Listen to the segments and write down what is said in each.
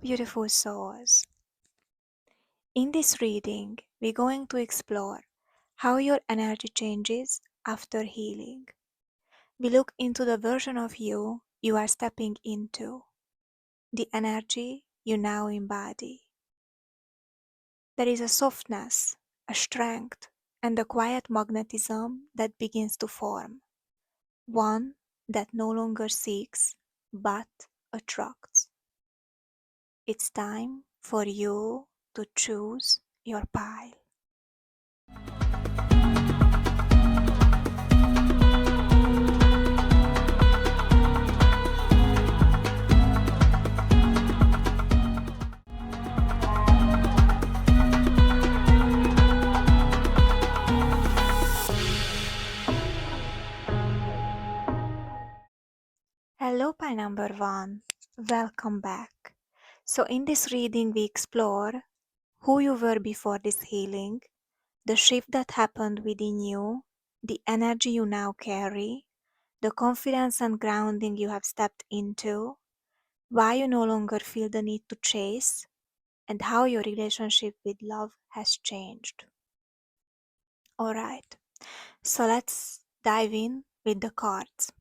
beautiful souls. In this reading, we're going to explore how your energy changes after healing. We look into the version of you you are stepping into, the energy you now embody. There is a softness, a strength, and a quiet magnetism that begins to form, one that no longer seeks but attracts. It's time for you to choose your pile. Hello, pile number one. Welcome back. So, in this reading, we explore who you were before this healing, the shift that happened within you, the energy you now carry, the confidence and grounding you have stepped into, why you no longer feel the need to chase, and how your relationship with love has changed. Alright, so let's dive in with the cards.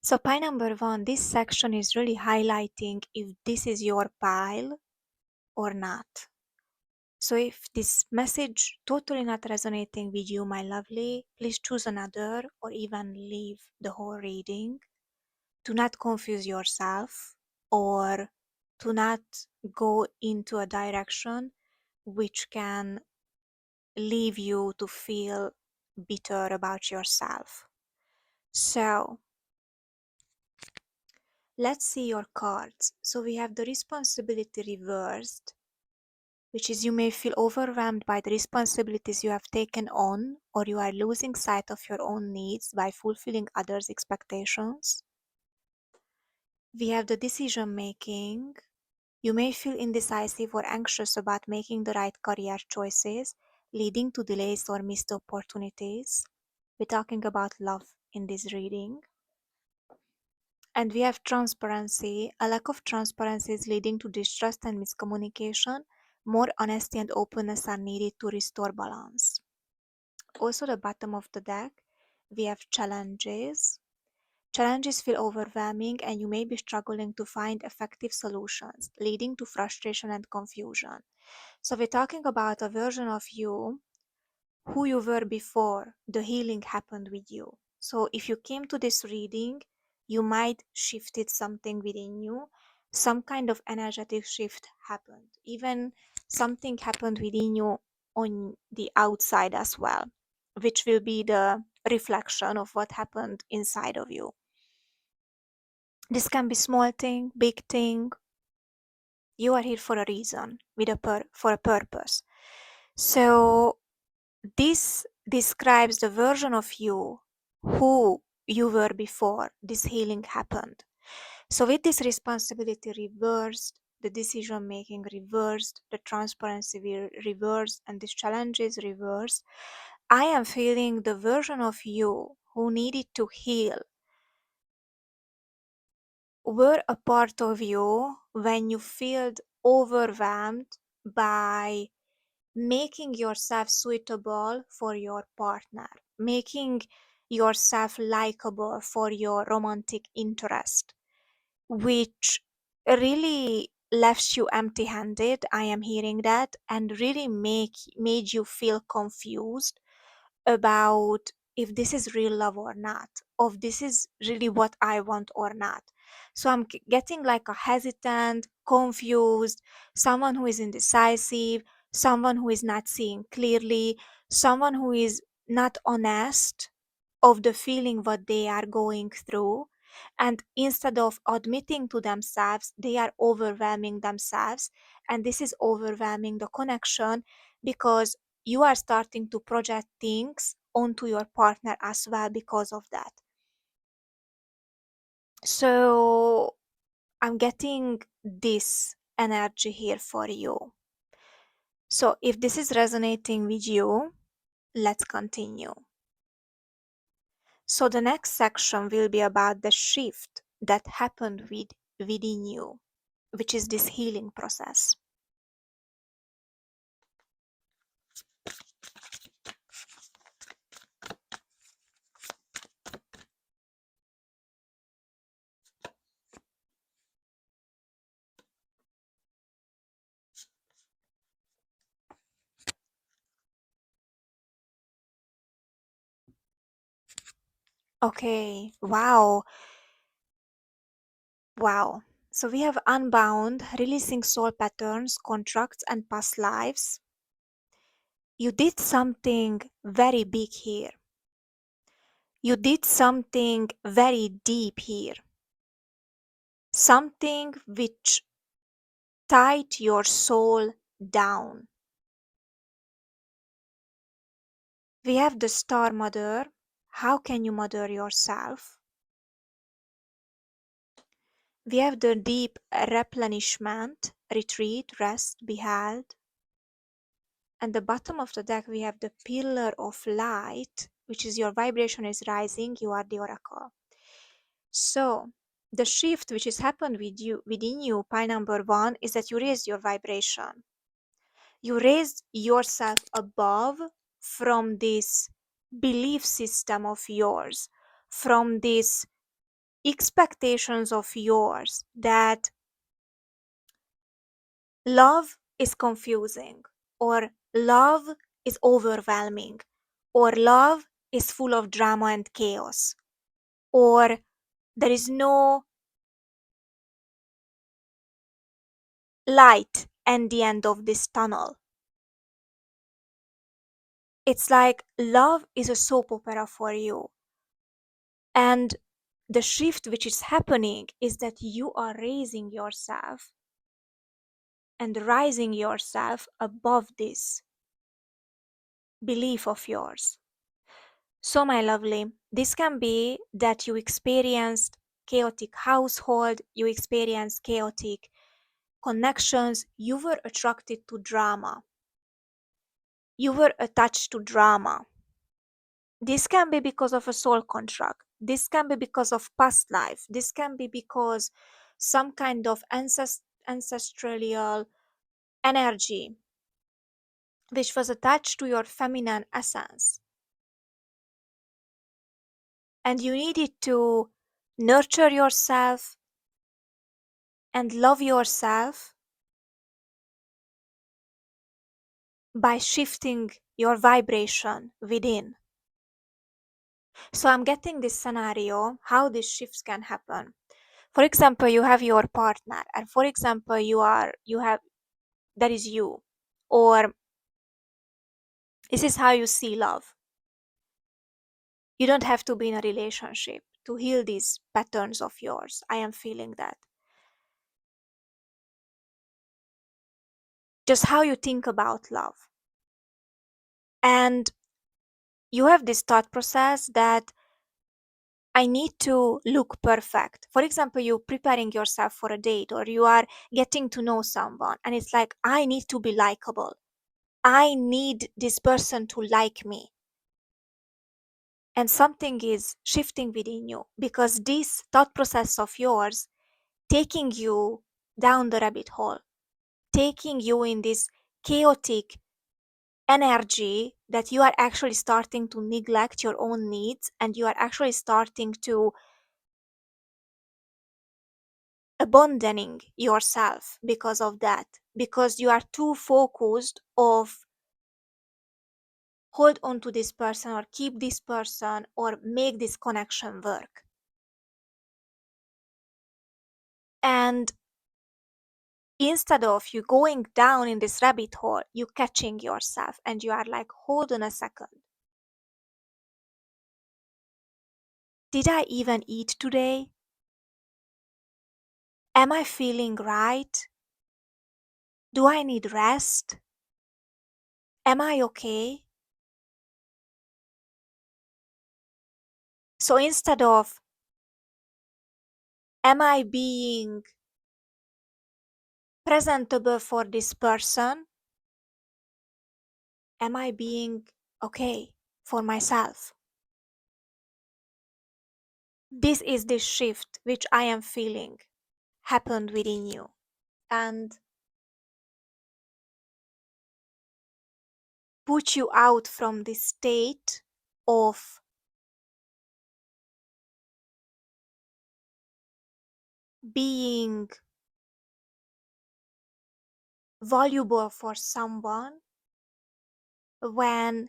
So pile number one, this section is really highlighting if this is your pile or not. So if this message totally not resonating with you, my lovely, please choose another or even leave the whole reading. Do not confuse yourself or do not go into a direction which can leave you to feel bitter about yourself. So let's see your cards. So we have the responsibility reversed, which is you may feel overwhelmed by the responsibilities you have taken on, or you are losing sight of your own needs by fulfilling others' expectations. We have the decision making. You may feel indecisive or anxious about making the right career choices, leading to delays or missed opportunities. We're talking about love in this reading. And we have transparency. A lack of transparency is leading to distrust and miscommunication. More honesty and openness are needed to restore balance. Also, the bottom of the deck, we have challenges. Challenges feel overwhelming and you may be struggling to find effective solutions, leading to frustration and confusion. So we're talking about a version of you who you were before the healing happened with you. So if you came to this reading, you might shifted something within you. Some kind of energetic shift happened. Even something happened within you on the outside as well, which will be the reflection of what happened inside of you. This can be small thing, big thing. You are here for a reason, with for a purpose. So this describes the version of you who you were before this healing happened. So with this responsibility reversed, the decision making reversed, the transparency reversed, and these challenges reversed, I am feeling the version of you who needed to heal were a part of you when you felt overwhelmed by making yourself suitable for your partner, making yourself likable for your romantic interest, which really left you empty-handed. I am hearing that, and really made you feel confused about if this is real love or not, if this is really what I want or not. So I'm getting like a hesitant, confused, someone who is indecisive, someone who is not seeing clearly, someone who is not honest of the feeling what they are going through. And instead of admitting to themselves, they are overwhelming themselves. And this is overwhelming the connection because you are starting to project things onto your partner as well because of that. So I'm getting this energy here for you. So if this is resonating with you, let's continue. So the next section will be about the shift that happened within you, which is this healing process. Okay, wow. Wow. So we have unbound, releasing soul patterns, contracts, and past lives. You did something very big here. You did something very deep here. Something which tied your soul down. We have the Star Mother. How can you mother yourself? We have the deep replenishment, retreat, rest, be held. At the bottom of the deck, we have the pillar of light, which is your vibration is rising, you are the oracle. So the shift which has happened within you, pile number 1, is that you raised your vibration. You raised yourself above from this belief system of yours, from these expectations of yours that love is confusing, or love is overwhelming, or love is full of drama and chaos, or there is no light at the end of this tunnel. It's like love is a soap opera for you. And the shift which is happening is that you are raising yourself and rising yourself above this belief of yours. So, my lovely, this can be that you experienced chaotic household, you experienced chaotic connections, you were attracted to drama, you were attached to drama. This can be because of a soul contract. This can be because of past life. This can be because some kind of ancestral energy which was attached to your feminine essence. And you needed to nurture yourself and love yourself by shifting your vibration within. So I'm getting this scenario, how these shifts can happen. For example, you have your partner, and for example, you have that is you, or this is how you see love. You don't have to be in a relationship to heal these patterns of yours. I am feeling that. Just how you think about love. And you have this thought process that I need to look perfect. For example, you're preparing yourself for a date, or you are getting to know someone, and it's like, I need to be likable. I need this person to like me. And something is shifting within you because this thought process of yours taking you down the rabbit hole, taking you in this chaotic energy that you are actually starting to neglect your own needs, and you are actually starting to abandoning yourself because of that, because you are too focused of hold on to this person or keep this person or make this connection work. And instead of you going down in this rabbit hole, you catching yourself and you are like, hold on a second. Did I even eat today? Am I feeling right? Do I need rest? Am I okay? So instead of, am I being presentable for this person? Am I being okay for myself? This is the shift which I am feeling happened within you. And put you out from this state of being valuable for someone when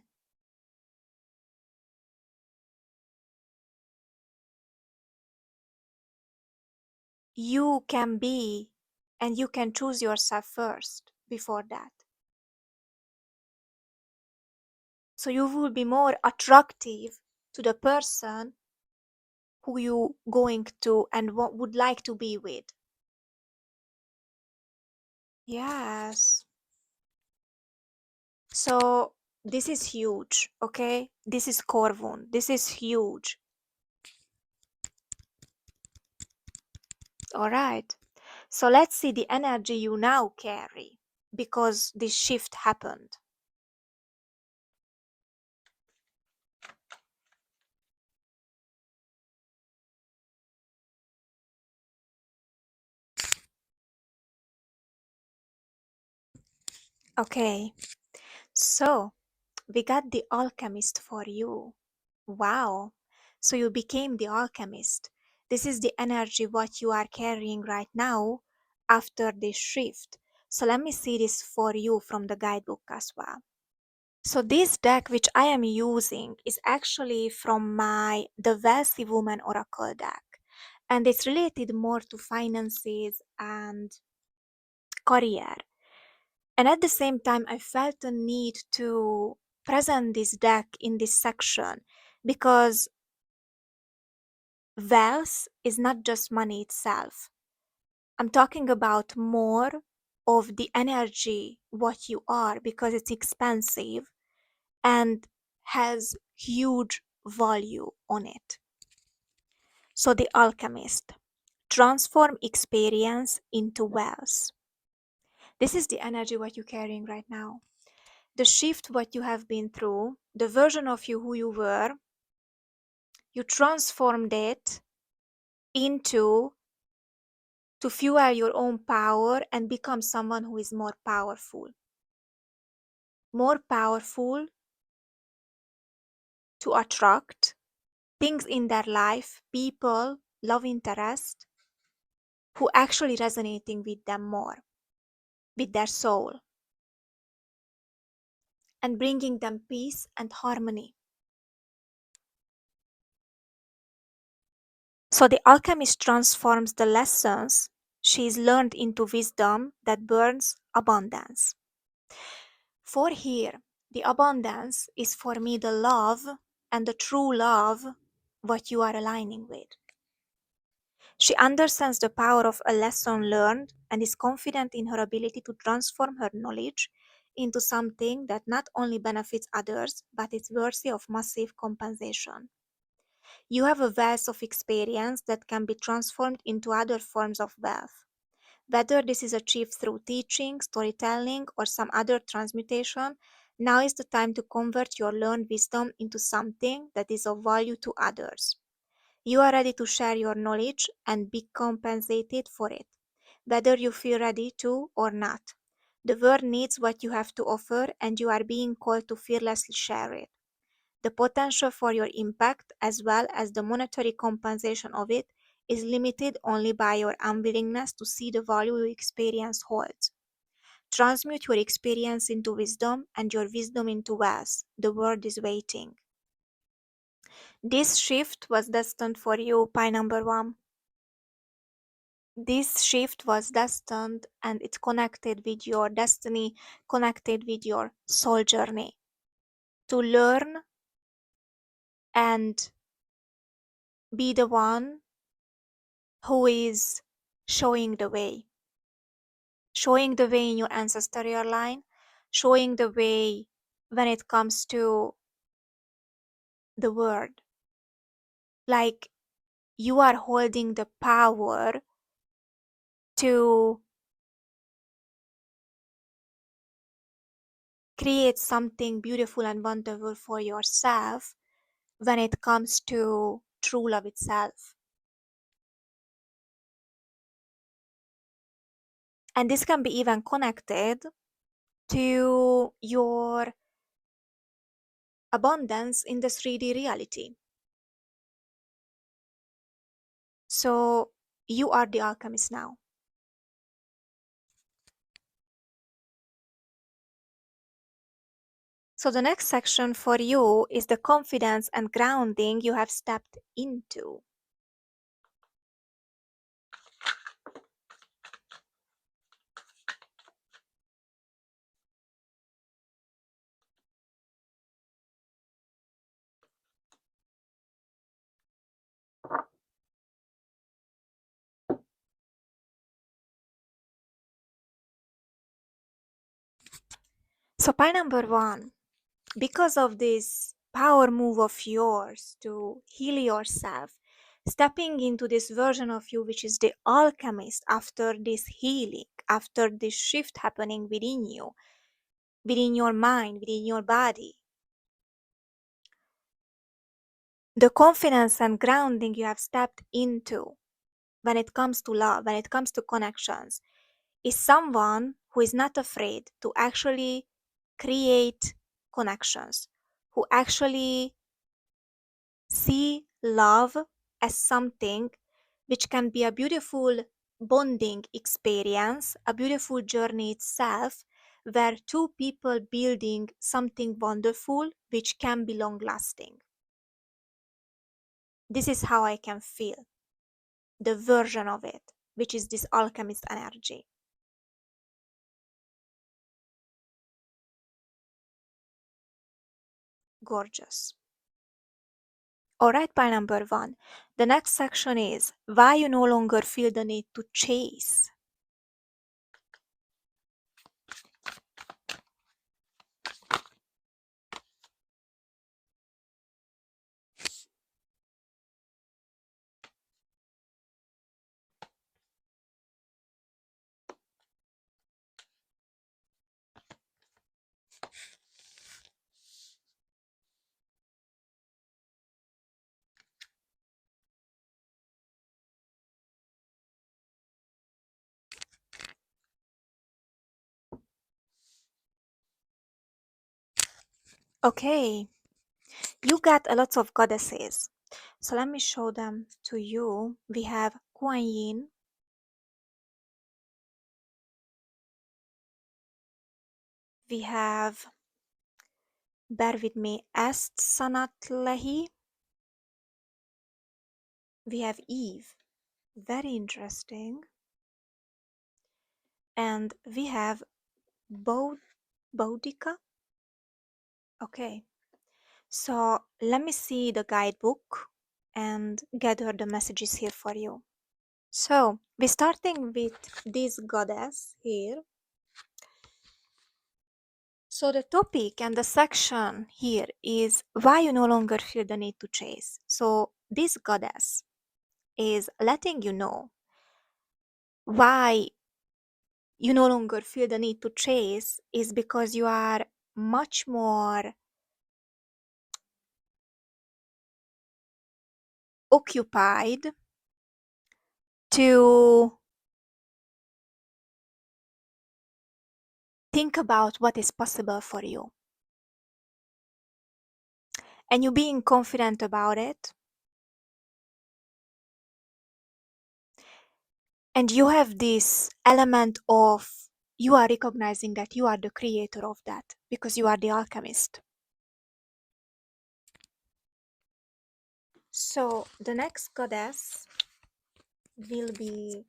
you can be and you can choose yourself first before that. So you will be more attractive to the person who you going to and what would like to be with. Yes. So this is huge, okay? This is core wound. This is huge. All right. So let's see the energy you now carry because this shift happened. Okay. So we got the alchemist for you. Wow. So you became the alchemist. This is the energy what you are carrying right now after this shift. So let me see this for you from the guidebook as well. So this deck which I am using is actually from my The Wealthy Woman Oracle deck. And it's related more to finances and career. And at the same time, I felt a need to present this deck in this section because wealth is not just money itself. I'm talking about more of the energy, what you are, because it's expensive and has huge value on it. So, the alchemist, transform experience into wealth. This is the energy what you're carrying right now. The shift what you have been through, the version of you who you were, you transformed it into to fuel your own power and become someone who is more powerful. More powerful to attract things in their life, people, love interest, who actually resonating with them more, with their soul, and bringing them peace and harmony. So the alchemist transforms the lessons she's learned into wisdom that burns abundance. For here, the abundance is for me the love and the true love what you are aligning with. She understands the power of a lesson learned and is confident in her ability to transform her knowledge into something that not only benefits others but is worthy of massive compensation. You have a wealth of experience that can be transformed into other forms of wealth. Whether this is achieved through teaching, storytelling, or some other transmutation, now is the time to convert your learned wisdom into something that is of value to others. You are ready to share your knowledge and be compensated for it, whether you feel ready to or not. The world needs what you have to offer, and you are being called to fearlessly share it. The potential for your impact, as well as the monetary compensation of it, is limited only by your unwillingness to see the value your experience holds. Transmute your experience into wisdom and your wisdom into wealth. The world is waiting. This shift was destined for you, pie number one. This shift was destined and it's connected with your destiny, connected with your soul journey. To learn and be the one who is showing the way. Showing the way in your ancestral line, showing the way when it comes to the word. Like you are holding the power to create something beautiful and wonderful for yourself when it comes to true love itself. And this can be even connected to your abundance in the 3D reality. So you are the alchemist now. So the next section for you is the confidence and grounding you have stepped into. So pile number 1, because of this power move of yours to heal yourself, stepping into this version of you which is the alchemist after this healing, after this shift happening within you, within your mind, within your body, the confidence and grounding you have stepped into when it comes to love, when it comes to connections, is someone who is not afraid to actually create connections, who actually see love as something which can be a beautiful bonding experience, a beautiful journey itself, where two people building something wonderful which can be long lasting. This is how I can feel the version of it, which is this alchemist energy. Gorgeous. All right, by number 1. The next section is why you no longer feel the need to chase. Okay, you got a lot of goddesses. So let me show them to you. We have Kuan Yin, we have, bear with me, Est Sanatlehi, we have Eve, very interesting, and we have Boudica. Okay, so let me see the guidebook and gather the messages here for you. So we're starting with this goddess here. So the topic and the section here is why you no longer feel the need to chase. So this goddess is letting you know why you no longer feel the need to chase is because you are much more occupied to think about what is possible for you. And you being confident about it. And you have this element of you are recognizing that you are the creator of that because you are the alchemist. So the next goddess will be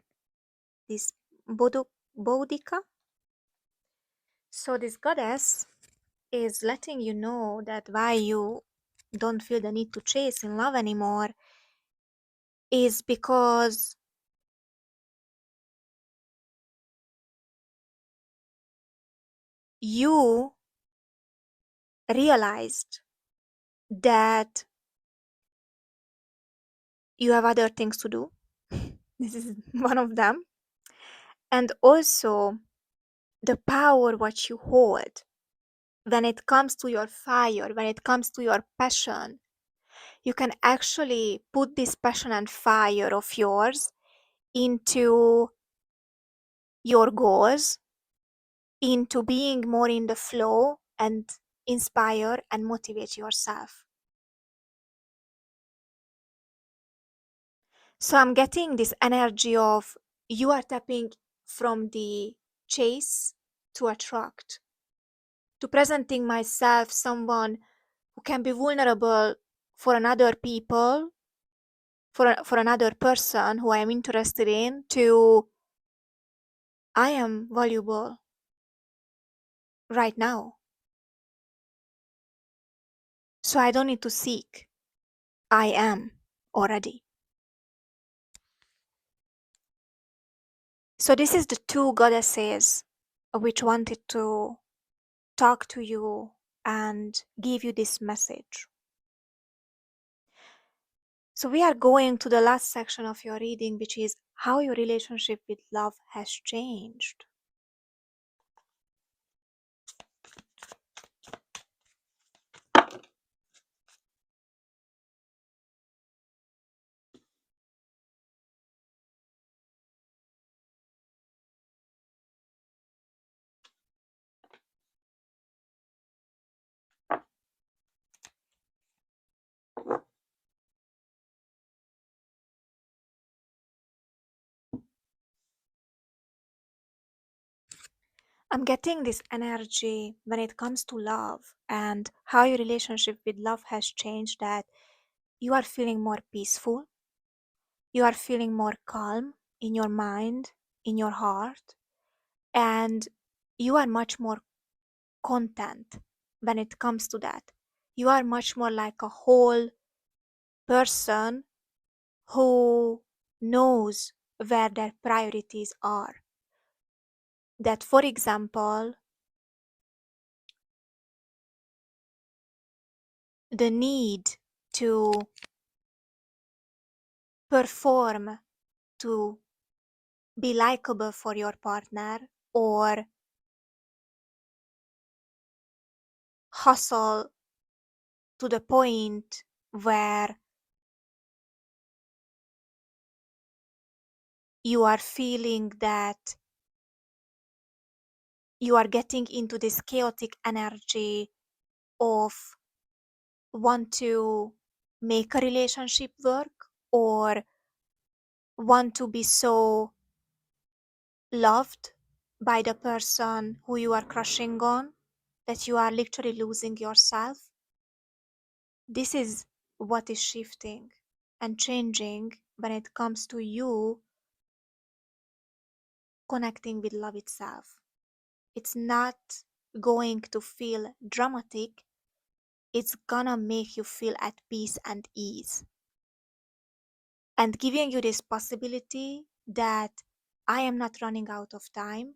this Boudica. So this goddess is letting you know that why you don't feel the need to chase in love anymore is because you realized that you have other things to do. This is one of them. And also the power what you hold when it comes to your fire, when it comes to your passion. You can actually put this passion and fire of yours into your goals, into being more in the flow and inspire and motivate yourself. So I'm getting this energy of you are tapping from the chase to attract, to presenting myself someone who can be vulnerable for another people, for another person who I am interested in, to I am valuable right now. So I don't need to seek. I am already. So this is the two goddesses which wanted to talk to you and give you this message. So we are going to the last section of your reading, which is how your relationship with love has changed. I'm getting this energy when it comes to love and how your relationship with love has changed, that you are feeling more peaceful, you are feeling more calm in your mind, in your heart, and you are much more content when it comes to that. You are much more like a whole person who knows where their priorities are. That, for example, the need to perform, to be likable for your partner, or hustle to the point where you are feeling that you are getting into this chaotic energy of want to make a relationship work, or want to be so loved by the person who you are crushing on that you are literally losing yourself. This is what is shifting and changing when it comes to you connecting with love itself. It's not going to feel dramatic, it's gonna make you feel at peace and ease. And giving you this possibility that I am not running out of time,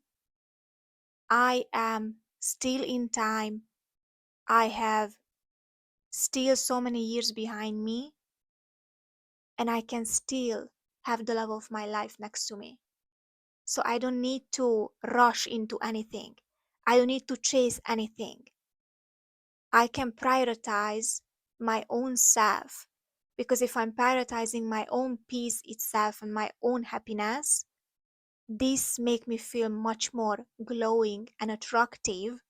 I am still in time, I have still so many years behind me, and I can still have the love of my life next to me. So I don't need to rush into anything. I don't need to chase anything. I can prioritize my own self, because if I'm prioritizing my own peace itself and my own happiness, this make me feel much more glowing and attractive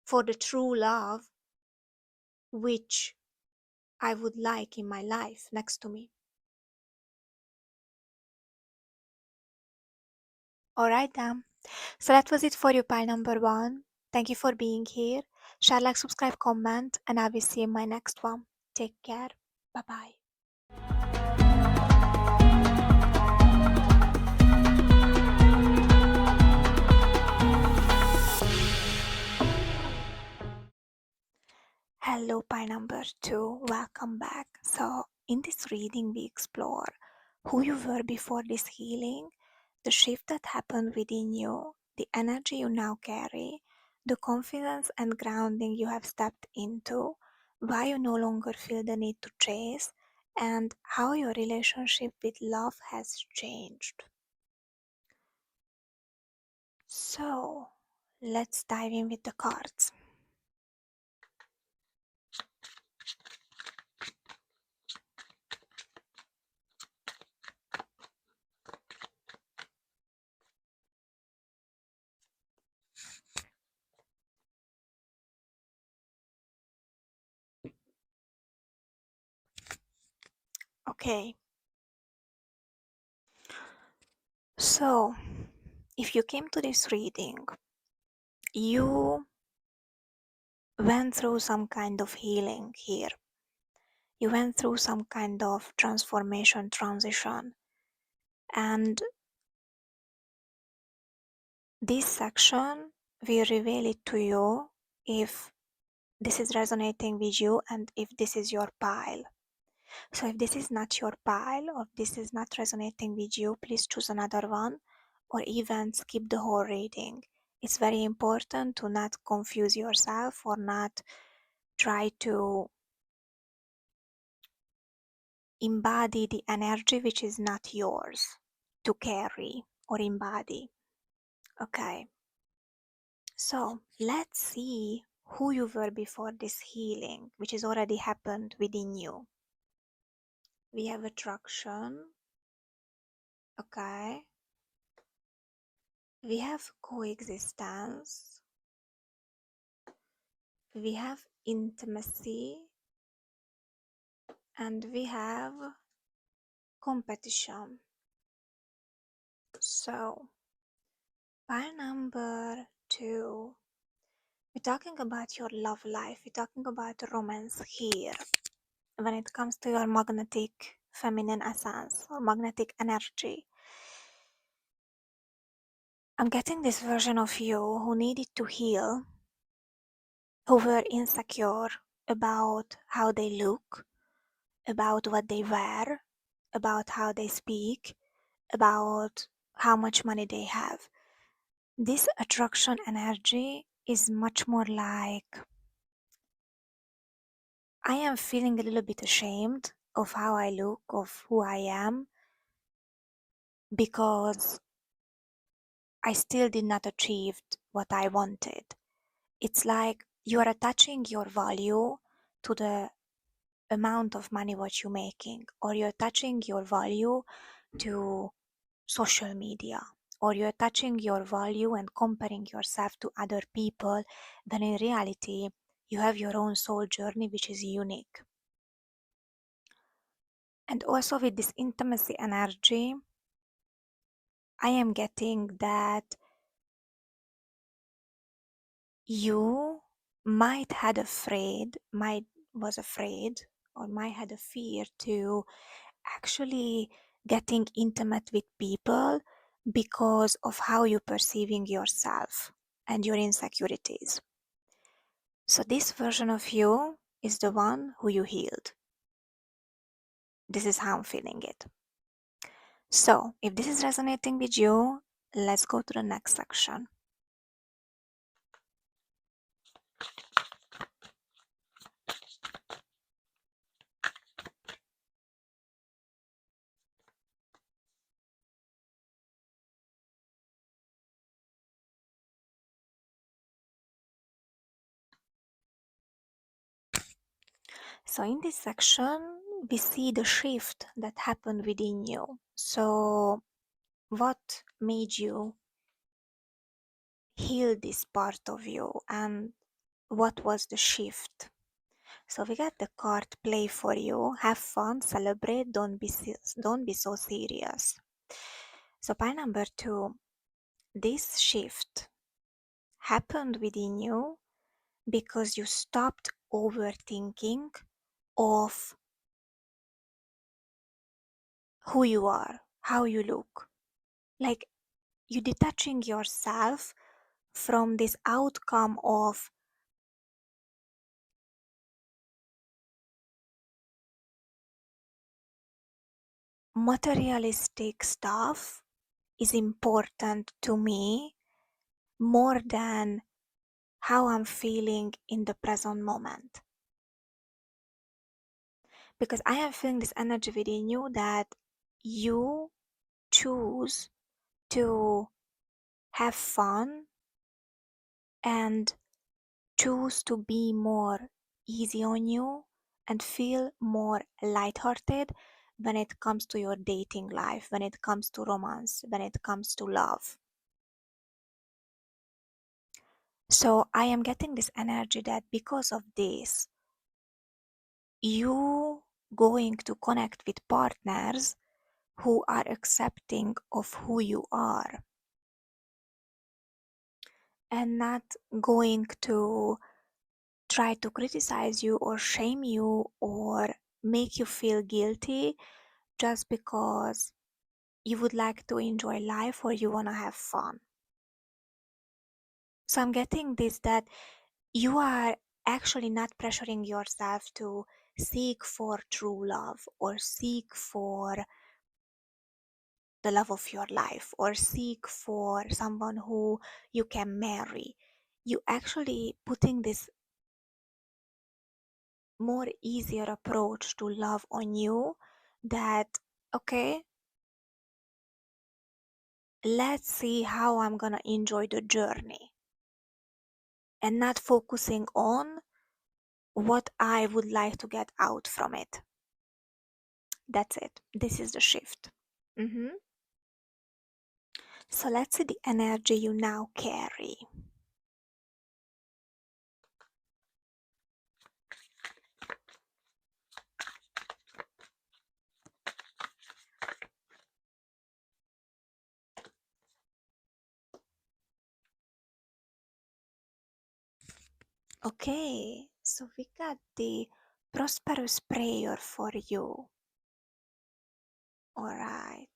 for the true love which I would like in my life next to me. Alright then. So that was it for you, pile number one. Thank you for being here. Share, like, subscribe, comment, and I will see you in my next one. Take care. Bye bye. Hello, pie number two. Welcome back. So, in this reading, we explore who you were before this healing, the shift that happened within you, the energy you now carry, the confidence and grounding you have stepped into, why you no longer feel the need to chase, and how your relationship with love has changed. So, let's dive in with the cards. Okay, so if you came to this reading, you went through some kind of healing here. You went through some kind of transformation, transition, and this section will reveal it to you if this is resonating with you and if this is your pile. So if this is not your pile or if this is not resonating with you, please choose another one or even skip the whole reading. It's very important to not confuse yourself or not try to embody the energy which is not yours to carry or embody. Okay, so let's see who you were before this healing, which has already happened within you. We have attraction. Okay. We have coexistence. We have intimacy. And we have competition. So, pile number 2. We're talking about your love life. We're talking about romance here. When it comes to your magnetic feminine essence or magnetic energy, I'm getting this version of you who needed to heal, who were insecure about how they look, about what they wear, about how they speak, about how much money they have. This attraction energy is much more like, I am feeling a little bit ashamed of how I look, of who I am, because I still did not achieve what I wanted. It's like you are attaching your value to the amount of money what you're making, or you're attaching your value to social media, or you're attaching your value and comparing yourself to other people, then in reality you have your own soul journey which is unique. And also with this intimacy energy, I am getting that you might was afraid or might had a fear to actually getting intimate with people because of how you're perceiving yourself and your insecurities. So this version of you is the one who you healed. This is how I'm feeling it. So if this is resonating with you, let's go to the next section. So in this section, we see the shift that happened within you. So what made you heal this part of you and what was the shift? So we got the card play for you. Have fun, celebrate, don't be so serious. So pile number 2, this shift happened within you because you stopped overthinking of who you are, how you look. Like you detaching yourself from this outcome of materialistic stuff is important to me more than how I'm feeling in the present moment. Because I am feeling this energy within you that you choose to have fun and choose to be more easy on you and feel more lighthearted when it comes to your dating life, when it comes to romance, when it comes to love. So I am getting this energy that because of this, you going to connect with partners who are accepting of who you are and not going to try to criticize you or shame you or make you feel guilty just because you would like to enjoy life or you want to have fun. So I'm getting this that you are actually not pressuring yourself to seek for true love or seek for the love of your life or seek for someone who you can marry. You actually putting this more easier approach to love on you that okay, let's see how I'm gonna enjoy the journey and not focusing on what I would like to get out from it. That's it. This is the shift. So let's see the energy you now carry. Okay, so we got the prosperous prayer for you. All right.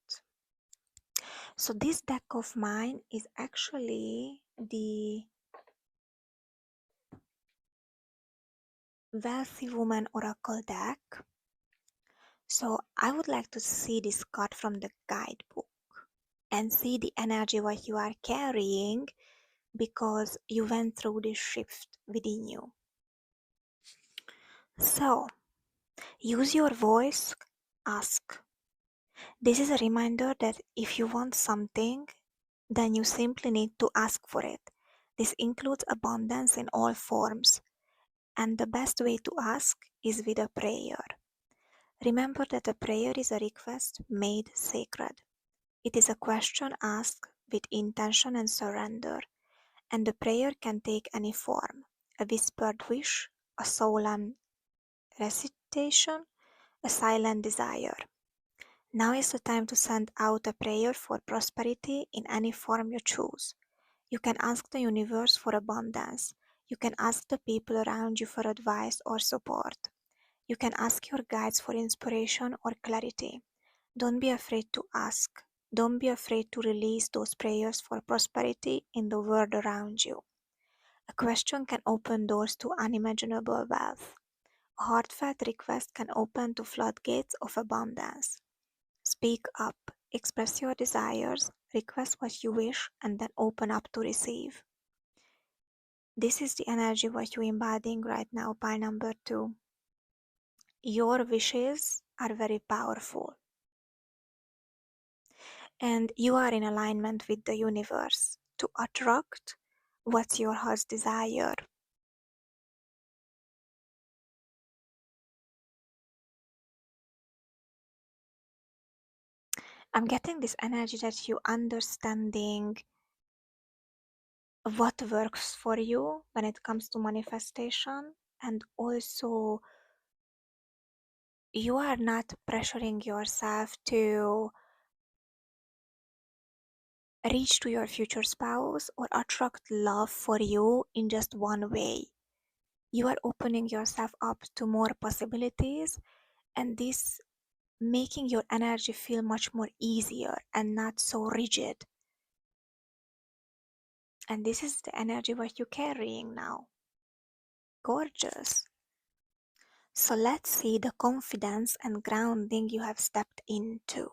So this deck of mine is actually the Wealthy Woman Oracle deck. So I would like to see this card from the guidebook and see the energy what you are carrying because you went through this shift within you. So use your voice, ask. This is a reminder that if you want something, then you simply need to ask for it. This includes abundance in all forms, and the best way to ask is with a prayer. Remember that a prayer is a request made sacred. It is a question asked with intention and surrender, and the prayer can take any form: a whispered wish, a solemn recitation, a silent desire. Now is the time to send out a prayer for prosperity in any form you choose. You can ask the universe for abundance. You can ask the people around you for advice or support. You can ask your guides for inspiration or clarity. Don't be afraid to ask. Don't be afraid to release those prayers for prosperity in the world around you. A question can open doors to unimaginable wealth. A heartfelt request can open to floodgates of abundance. Speak up, express your desires, request what you wish, and then open up to receive. This is the energy what you're embodying right now, pile number 2. Your wishes are very powerful. And you are in alignment with the universe to attract what's your heart's desire. I'm getting this energy that you understanding what works for you when it comes to manifestation, and also you are not pressuring yourself to reach to your future spouse or attract love for you in just one way. You are opening yourself up to more possibilities, and this making your energy feel much more easier and not so rigid. And this is the energy what you're carrying now. Gorgeous. So let's see the confidence and grounding you have stepped into.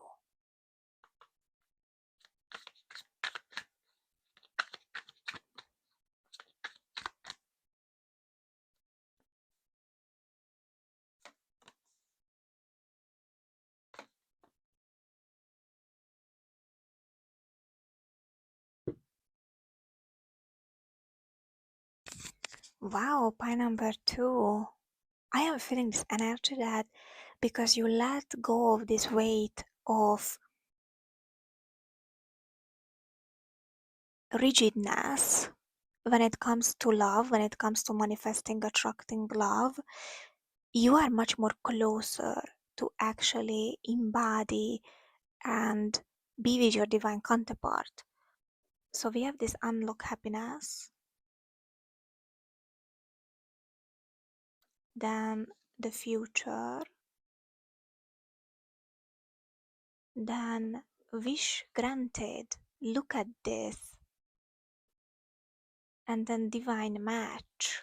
Wow, pie number 2. I am feeling this energy that because you let go of this weight of rigidness when it comes to love, when it comes to manifesting, attracting love, you are much more closer to actually embody and be with your divine counterpart. So we have this unlock happiness, then the future, then wish granted. Look at this. And then divine match.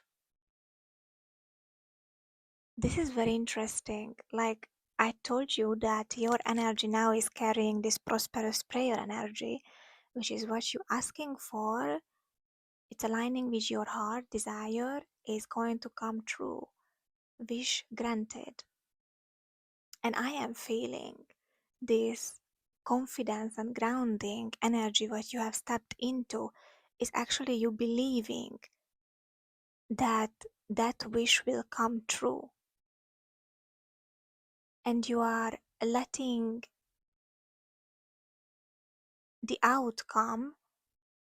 This is very interesting. Like I told you that your energy now is carrying this prosperous prayer energy, which is what you're asking for. It's aligning with your heart desire is going to come true. Wish granted. And I am feeling this confidence and grounding energy what you have stepped into is actually you believing that that wish will come true, and you are letting the outcome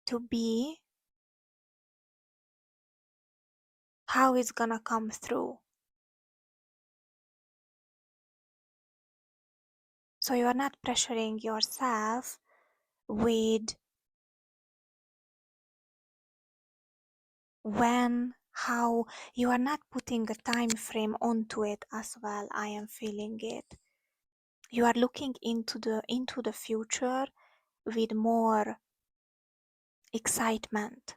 to be how it's gonna come through. So you are not pressuring yourself with when, how. You are not putting a time frame onto it as well. I am feeling it. You are looking into the future with more excitement.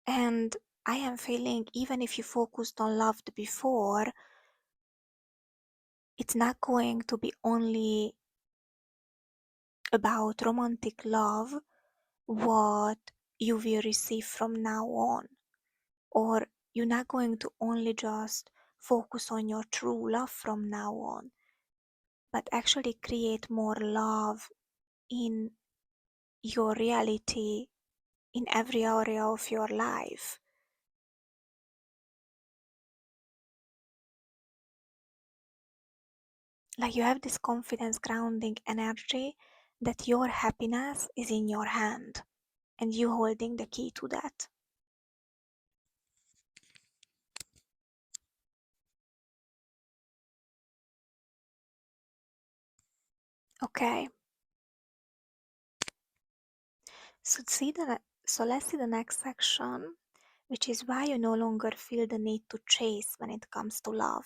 And I am feeling even if you focused on love before, it's not going to be only about romantic love what you will receive from now on, or you're not going to only just focus on your true love from now on, but actually create more love in your reality in every area of your life. Like you have this confidence grounding energy that your happiness is in your hand and you holding the key to that. Okay, so let's see the next section, which is why you no longer feel the need to chase when it comes to love.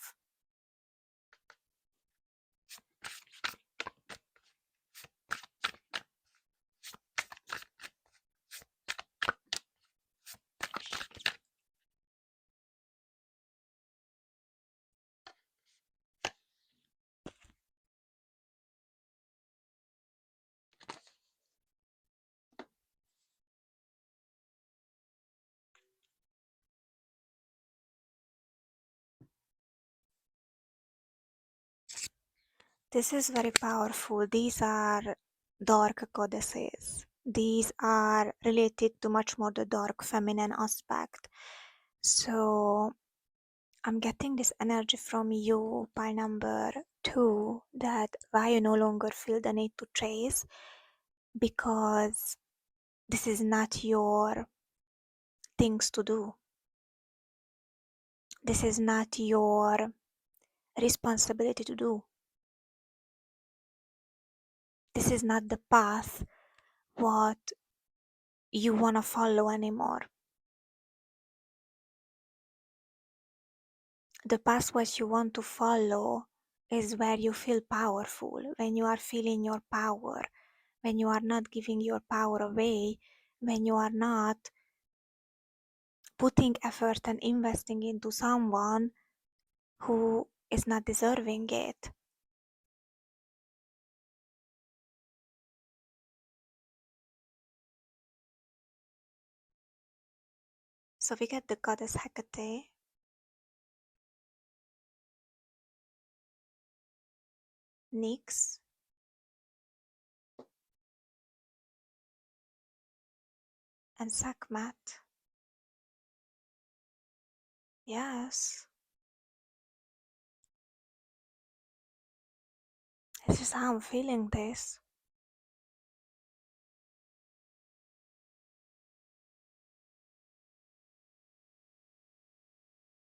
This is very powerful. These are dark goddesses. These are related to much more the dark feminine aspect. So I'm getting this energy from you by number 2 that why you no longer feel the need to chase, because this is not your things to do. This is not your responsibility to do. This is not the path what you want to follow anymore. The path what you want to follow is where you feel powerful, when you are feeling your power, when you are not giving your power away, when you are not putting effort and investing into someone who is not deserving it. So we get the goddess Hecate, Nyx, and Sakmat. Yes, this is how I'm feeling this.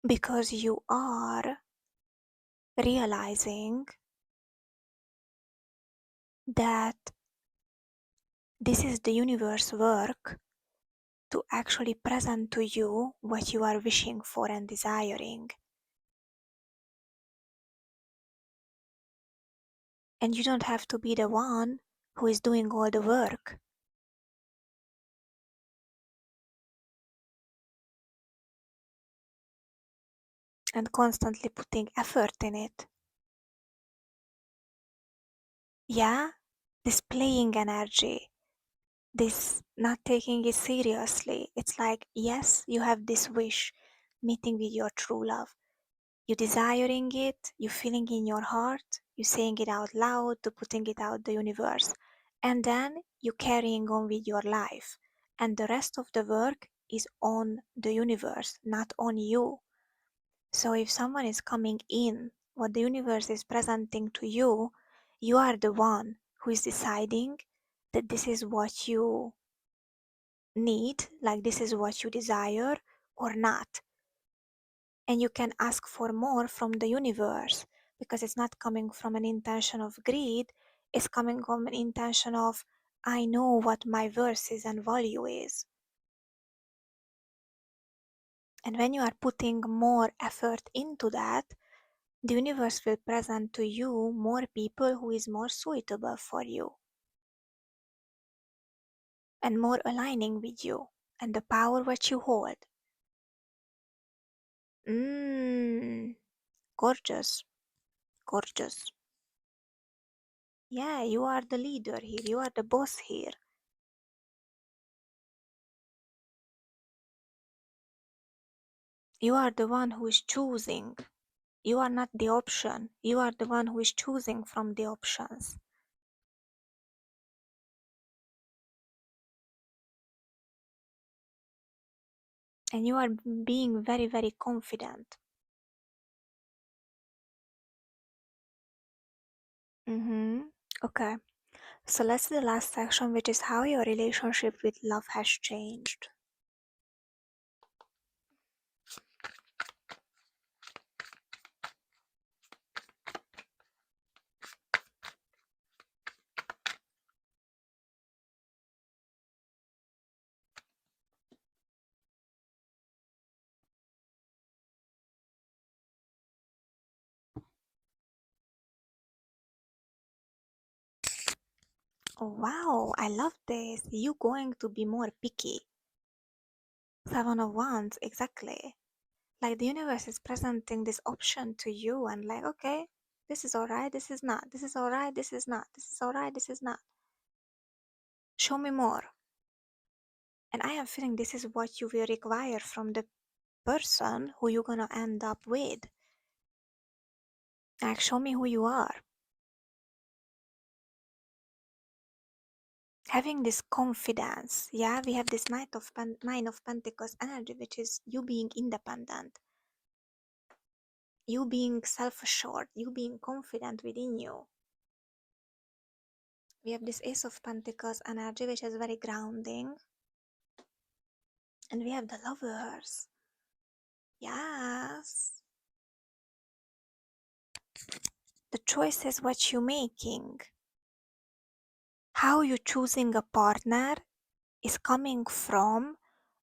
Because you are realizing that this is the universe work to actually present to you what you are wishing for and desiring. And you don't have to be the one who is doing all the work. And constantly putting effort in it. Yeah? Displaying energy. This not taking it seriously. It's like, yes, you have this wish, meeting with your true love. You desiring it, you feeling in your heart, you saying it out loud, to putting it out the universe. And then you carrying on with your life. And the rest of the work is on the universe, not on you. So if someone is coming in, what the universe is presenting to you, you are the one who is deciding that this is what you need, like this is what you desire or not. And you can ask for more from the universe because it's not coming from an intention of greed, it's coming from an intention of, I know what my worth is and value is. And when you are putting more effort into that, the universe will present to you more people who is more suitable for you and more aligning with you and the power what you hold. Mmm, gorgeous, gorgeous. Yeah, you are the leader here, you are the boss here. You are the one who is choosing. You are not the option. You are the one who is choosing from the options. And you are being very, very confident. Okay. So let's do the last section, which is how your relationship with love has changed. Oh, wow, I love this. You going to be more picky. Seven of Wands, exactly. Like the universe is presenting this option to you and like, okay, this is alright, this is not. This is alright, this is not. This is alright, this is not. Show me more. And I am feeling this is what you will require from the person who you're gonna end up with. Like, show me who you are. Having this confidence, yeah, we have this Nine of Pentacles energy, which is you being independent, you being self-assured, you being confident within you. We have this Ace of Pentacles energy, which is very grounding. And we have the Lovers. Yes. The choice is what you're making. How you choosing a partner is coming from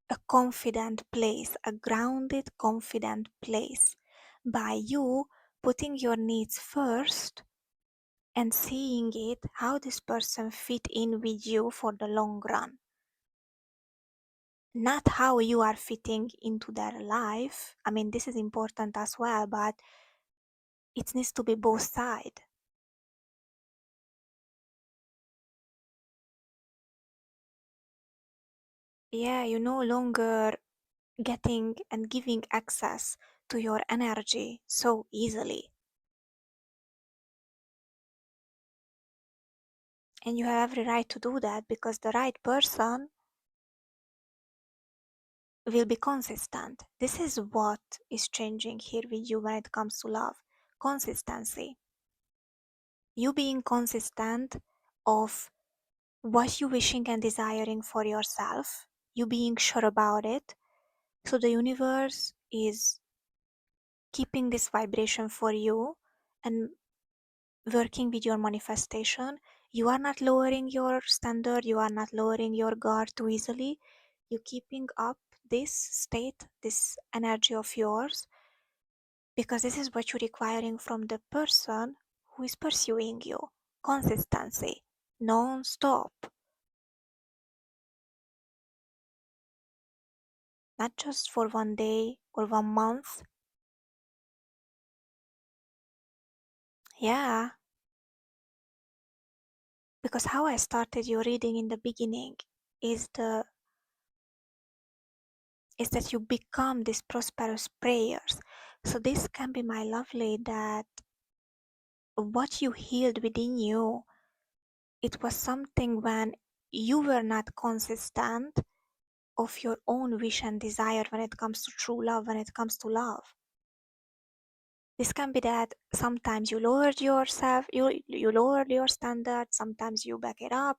a confident place, a grounded, confident place. By you putting your needs first and seeing it, how this person fit in with you for the long run. Not how you are fitting into their life. I mean, this is important as well, but it needs to be both sides. Yeah, you no longer getting and giving access to your energy so easily. And you have every right to do that because the right person will be consistent. This is what is changing here with you when it comes to love. Consistency. You being consistent of what you wishing and desiring for yourself. You being sure about it. So the universe is keeping this vibration for you and working with your manifestation. You are not lowering your standard, you are not lowering your guard too easily. You're keeping up this state, this energy of yours, because this is what you're requiring from the person who is pursuing you. Consistency, non-stop, not just for one day or 1 month. Yeah, because how I started your reading in the beginning is the is that you become these prosperous prayers. So this can be, my lovely, that what you healed within you, it was something when you were not consistent of your own wish and desire when it comes to true love, when it comes to love. This can be that sometimes you lowered yourself, you lowered your standard, sometimes you back it up.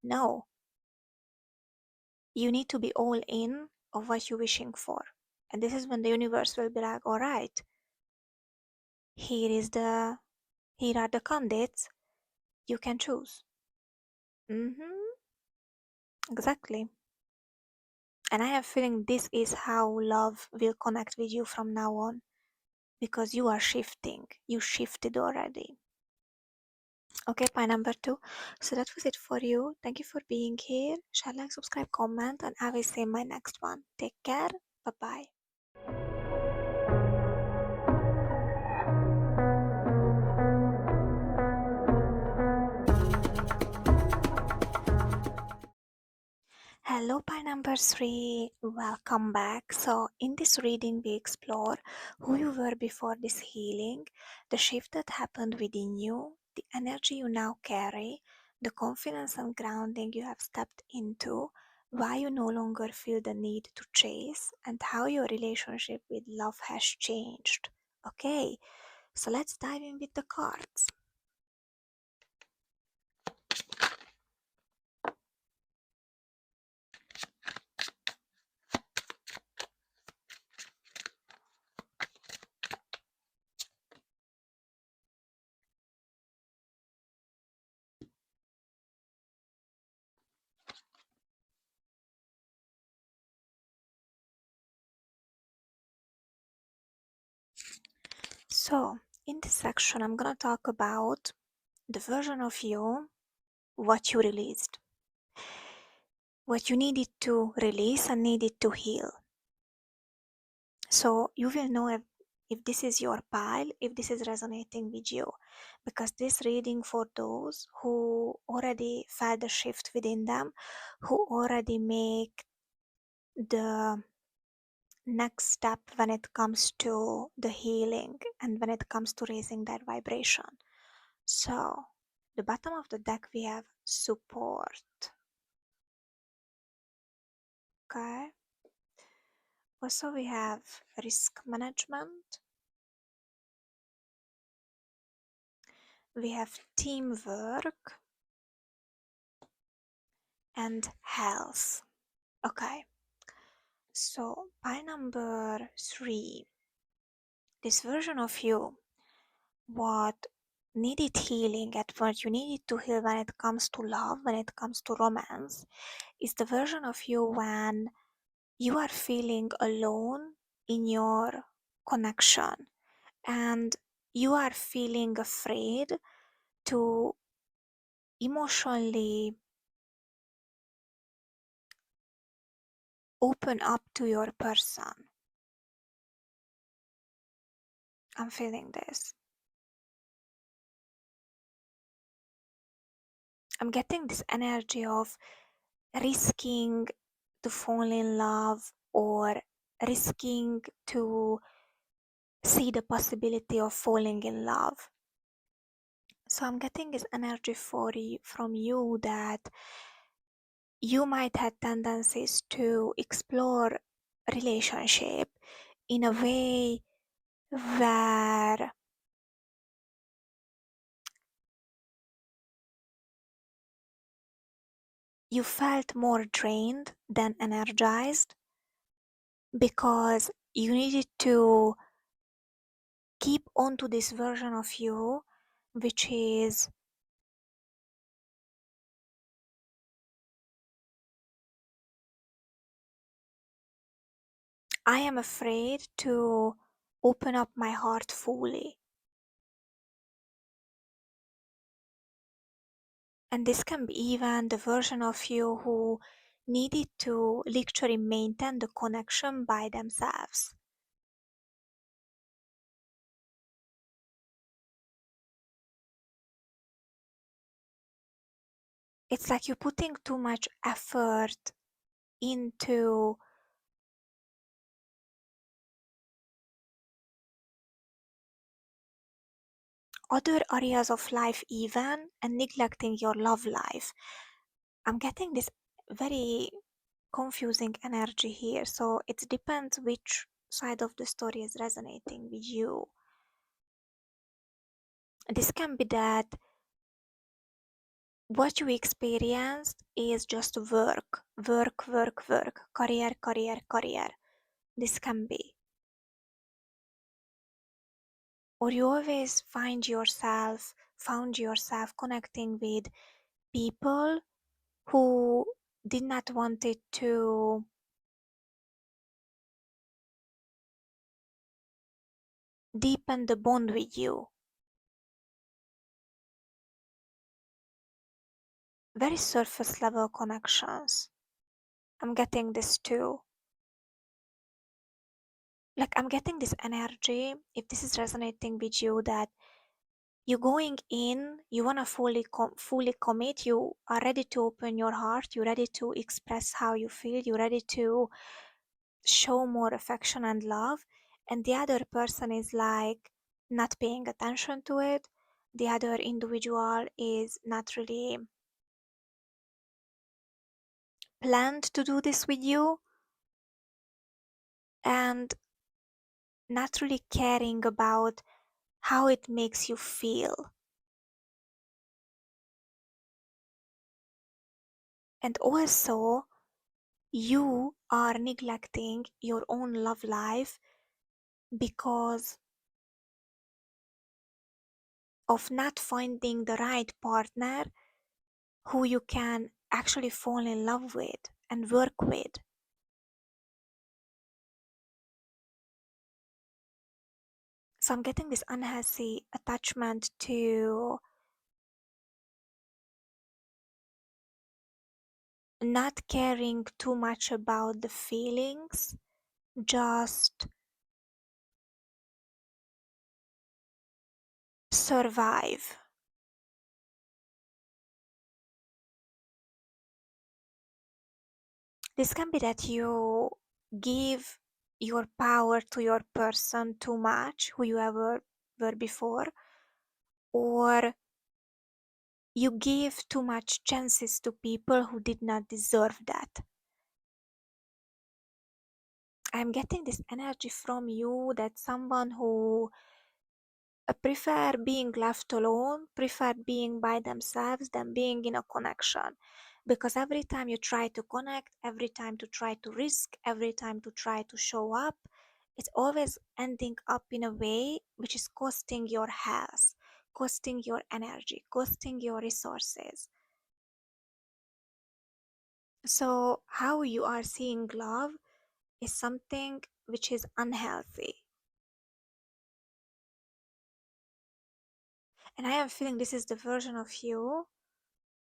No, you need to be all in of what you're wishing for. And this is when the universe will be like, all right, here is the here are the candidates, you can choose. Exactly. And I have a feeling this is how love will connect with you from now on, because you are shifting. You shifted already. Okay, point number 2. So that was it for you. Thank you for being here. Share, like, subscribe, comment, and I will see you in my next one. Take care. Bye bye. Hello, pie number 3. Welcome back. So, in this reading, we explore who you were before this healing, the shift that happened within you, the energy you now carry, the confidence and grounding you have stepped into, why you no longer feel the need to chase, and how your relationship with love has changed. Okay, so let's dive in with the cards. So, in this section, I'm gonna talk about the version of you, what you released, what you needed to release and needed to heal. So you will know if this is your pile, if this is resonating with you, because this reading for those who already felt the shift within them, who already make the next step when it comes to the healing and when it comes to raising that vibration. So the bottom of the deck we have support. Okay. Also we have risk management. We have teamwork and health. Okay. So pile number 3. This version of you, what needed healing and what you needed to heal when it comes to love, when it comes to romance, is the version of you when you are feeling alone in your connection and you are feeling afraid to emotionally open up to your person. I'm feeling this. I'm getting this energy of risking to fall in love or risking to see the possibility of falling in love. So I'm getting this energy from you that you might have tendencies to explore relationship in a way where you felt more drained than energized because you needed to keep on to this version of you, which is I am afraid to open up my heart fully. And this can be even the version of you who needed to literally maintain the connection by themselves. It's like you're putting too much effort into other areas of life even and neglecting your love life. I'm getting this very confusing energy here, so it depends which side of the story is resonating with you. This can be that what you experienced is just work, work, work, work, career, career, career. This can be. Or you always found yourself connecting with people who did not want it to deepen the bond with you. Very surface level connections. I'm getting this too. Like I'm getting this energy, if this is resonating with you, that you're going in, you want to fully commit, you are ready to open your heart, you're ready to express how you feel, you're ready to show more affection and love, and the other person is like not paying attention to it. The other individual is not really planned to do this with you and not really caring about how it makes you feel. And also, you are neglecting your own love life because of not finding the right partner who you can actually fall in love with and work with. So I'm getting this unhealthy attachment to not caring too much about the feelings, just survive. This can be that you give your power to your person too much, who you ever were before, or you give too much chances to people who did not deserve that. I'm getting this energy from you that someone who prefer being left alone, prefer being by themselves than being in a connection. Because every time you try to connect, every time to try to risk, every time to try to show up, it's always ending up in a way which is costing your health, costing your energy, costing your resources. So, how you are seeing love is something which is unhealthy. And I am feeling this is the version of you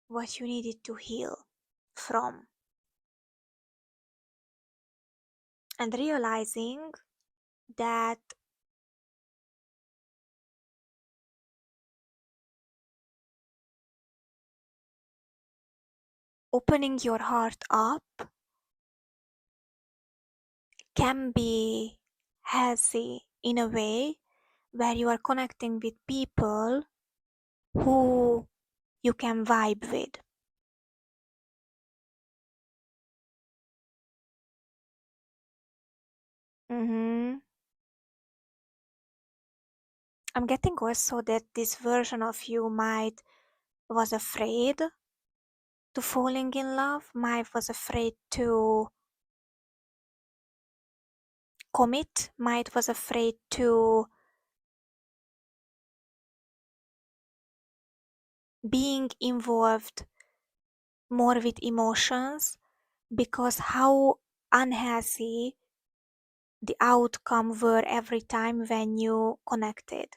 what you needed to heal from. And realizing that opening your heart up can be healthy in a way where you are connecting with people who you can vibe with. I'm getting also that this version of you might was afraid to falling in love, might was afraid to commit, might was afraid to being involved more with emotions because how unhealthy the outcome were every time when you connected.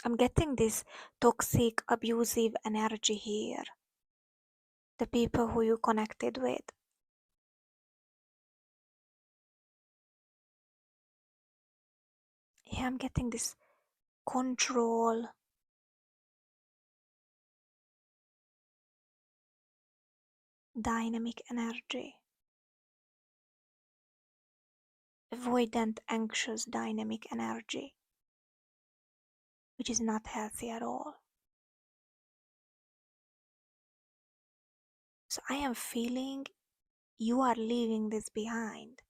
I'm getting this toxic, abusive energy here. The people who you connected with. Yeah, I'm getting this control, dynamic energy. Avoidant, anxious, dynamic energy, which is not healthy at all. So I am feeling you are leaving this behind,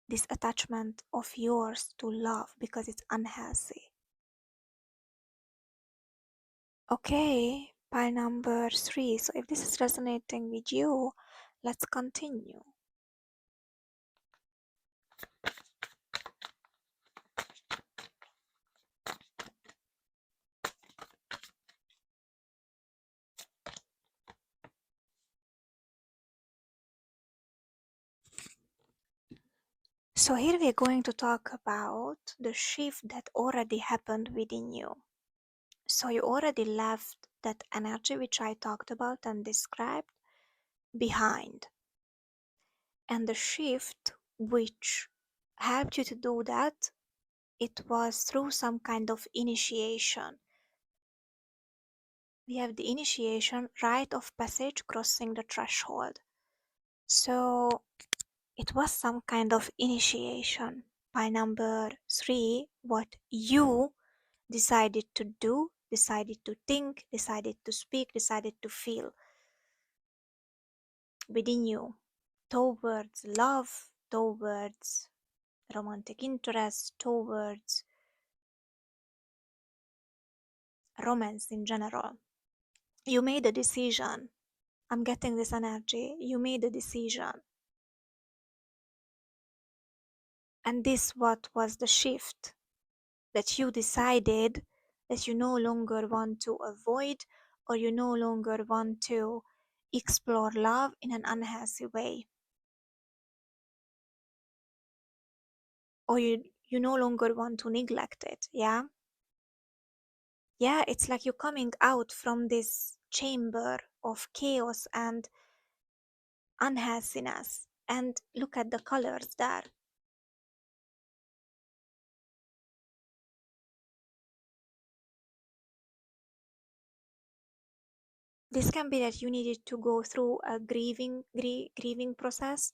this attachment of yours to love because it's unhealthy. Okay, pile number 3. So if this is resonating with you, let's continue. So here we're going to talk about the shift that already happened within you. So you already left that energy which I talked about and described behind. And the shift which helped you to do that, it was through some kind of initiation. We have the initiation, rite of passage, crossing the threshold. So it was some kind of initiation. By number 3, what you decided to do, decided to think, decided to speak, decided to feel within you towards love, towards romantic interest, towards romance in general. You made a decision. I'm getting this energy. You made a decision. And this what was the shift that you decided that you no longer want to avoid or you no longer want to explore love in an unhealthy way. Or you no longer want to neglect it, yeah? Yeah, it's like you're coming out from this chamber of chaos and unhealthiness. And look at the colors there. This can be that you needed to go through a grieving process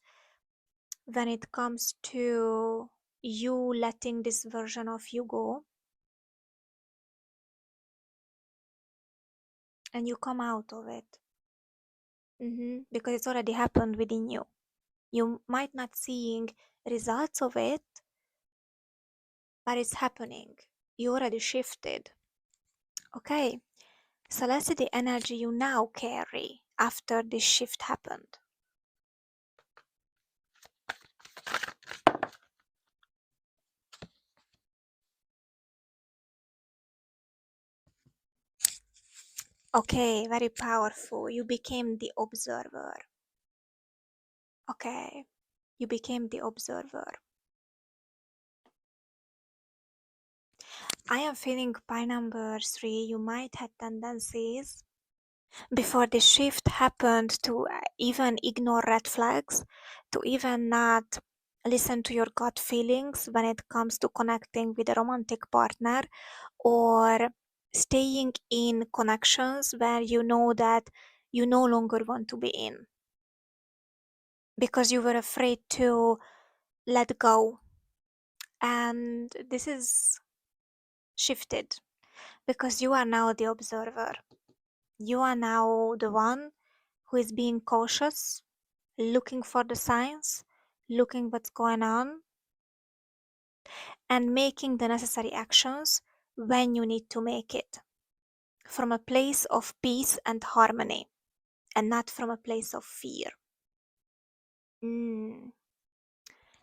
when it comes to you letting this version of you go, and you come out of it. Because it's already happened within you. You might not seeing results of it, but it's happening. You already shifted. Okay, so let's see the energy you now carry after this shift happened. Okay, very powerful. You became the observer. Okay, you became the observer. I am feeling by number 3, you might have tendencies before the shift happened to even ignore red flags, to even not listen to your gut feelings when it comes to connecting with a romantic partner or staying in connections where you know that you no longer want to be in because you were afraid to let go. And this is shifted Because you are now the observer. You are now the one who is being cautious, looking for the signs, looking what's going on, and making the necessary actions when you need to make it. From a place of peace and harmony, and not from a place of fear.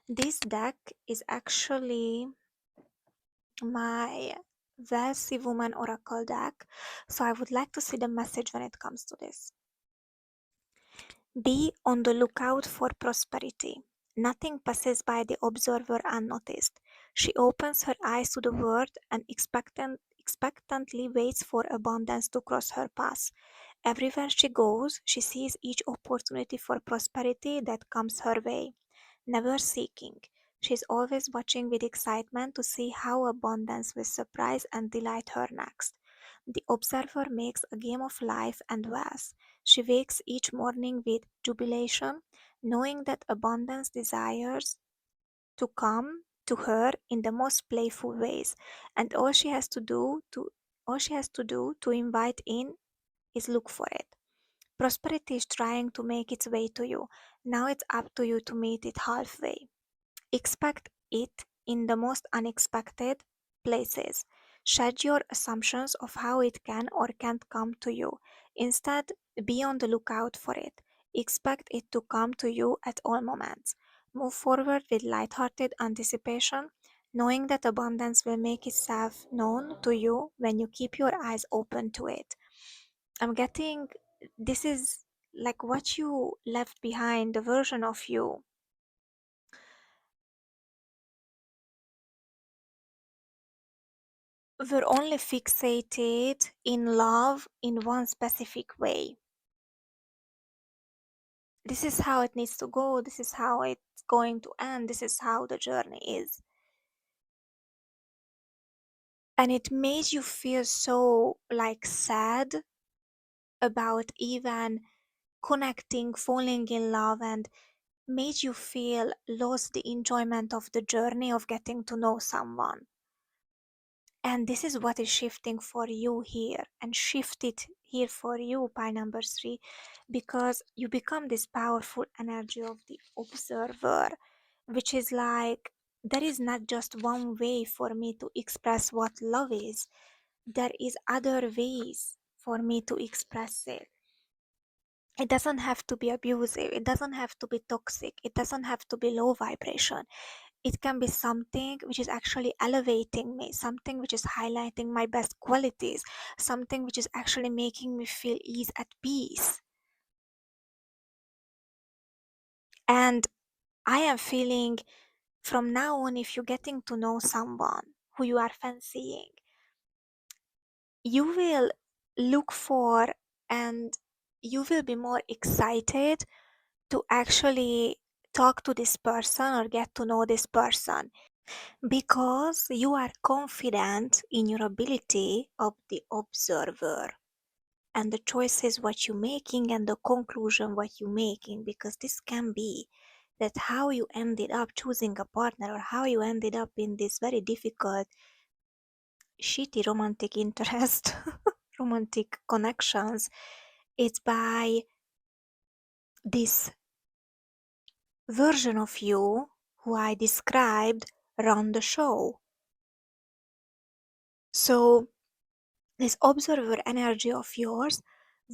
This deck is actually my Wealthy Woman Oracle deck, so I would like to see the message when it comes to this. Be on the lookout for prosperity. Nothing passes by the observer unnoticed. She opens her eyes to the world and expectantly waits for abundance to cross her path. Everywhere she goes, she sees each opportunity for prosperity that comes her way. Never seeking, she is always watching with excitement to see how abundance will surprise and delight her next. The observer makes a game of life and wealth. She wakes each morning with jubilation, knowing that abundance desires to come to her in the most playful ways, and all she has to do to invite in is look for it. Prosperity is trying to make its way to you. Now it's up to you to meet it halfway. Expect it in the most unexpected places. Shed your assumptions of how it can or can't come to you. Instead, be on the lookout for it. Expect it to come to you at all moments. Move forward with light-hearted anticipation, knowing that abundance will make itself known to you when you keep your eyes open to it. I'm getting this is like what you left behind, the version of you were only fixated in love in one specific way. This is how it needs to go, this is how it's going to end, this is how the journey is. And it made you feel so like sad about even connecting, falling in love, and made you feel lost the enjoyment of the journey of getting to know someone. And this is what is shifting for you here, and shift it here for you by number 3, because you become this powerful energy of the observer, which is like there is not just one way for me to express what love is, there is other ways for me to express it. It doesn't have to be abusive, it doesn't have to be toxic, it doesn't have to be low vibration. It can be something which is actually elevating me, something which is highlighting my best qualities, something which is actually making me feel ease at peace. And I am feeling from now on, if you're getting to know someone who you are fancying, you will look for and you will be more excited to actually talk to this person or get to know this person, because you are confident in your ability of the observer and the choices what you're making and the conclusion what you're making. Because this can be that how you ended up choosing a partner, or how you ended up in this very difficult shitty romantic interest romantic connections, it's by this version of you who I described run the show. So this observer energy of yours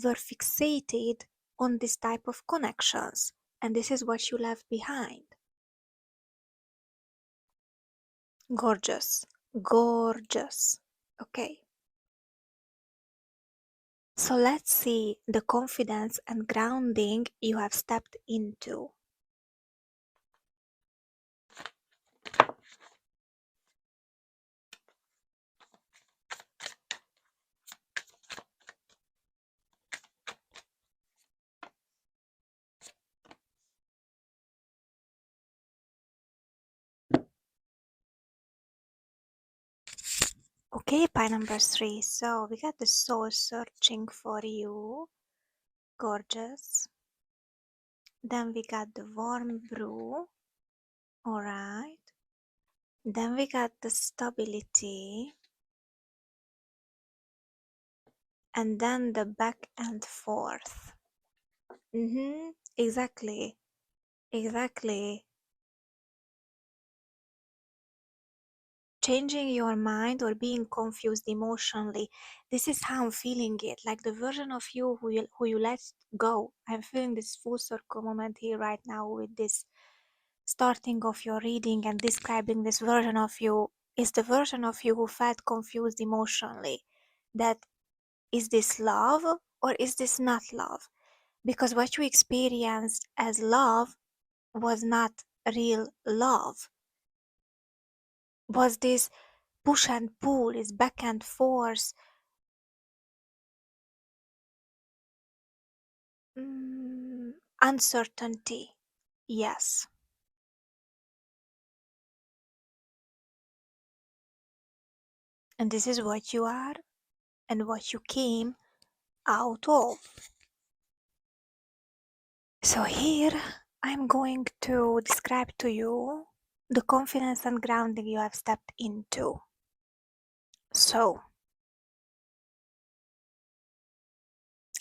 were fixated on this type of connections, and this is what you left behind. Gorgeous, gorgeous. Okay, so let's see the confidence and grounding you have stepped into. Okay, pie number 3. So we got the soul searching for you. Gorgeous. Then we got the warm brew. Alright. Then we got the stability. and then the back and forth. Exactly. Exactly. Changing your mind or being confused emotionally. This is how I'm feeling it. Like the version of you who you let go. I'm feeling this full circle moment here right now with this starting of your reading and describing this version of you is the version of you who felt confused emotionally. That is this love or is this not love? Because what you experienced as love was not real love. Was this push and pull, is back and forth, uncertainty. Yes. And this is what you are and what you came out of. So here I'm going to describe to you the confidence and grounding you have stepped into. So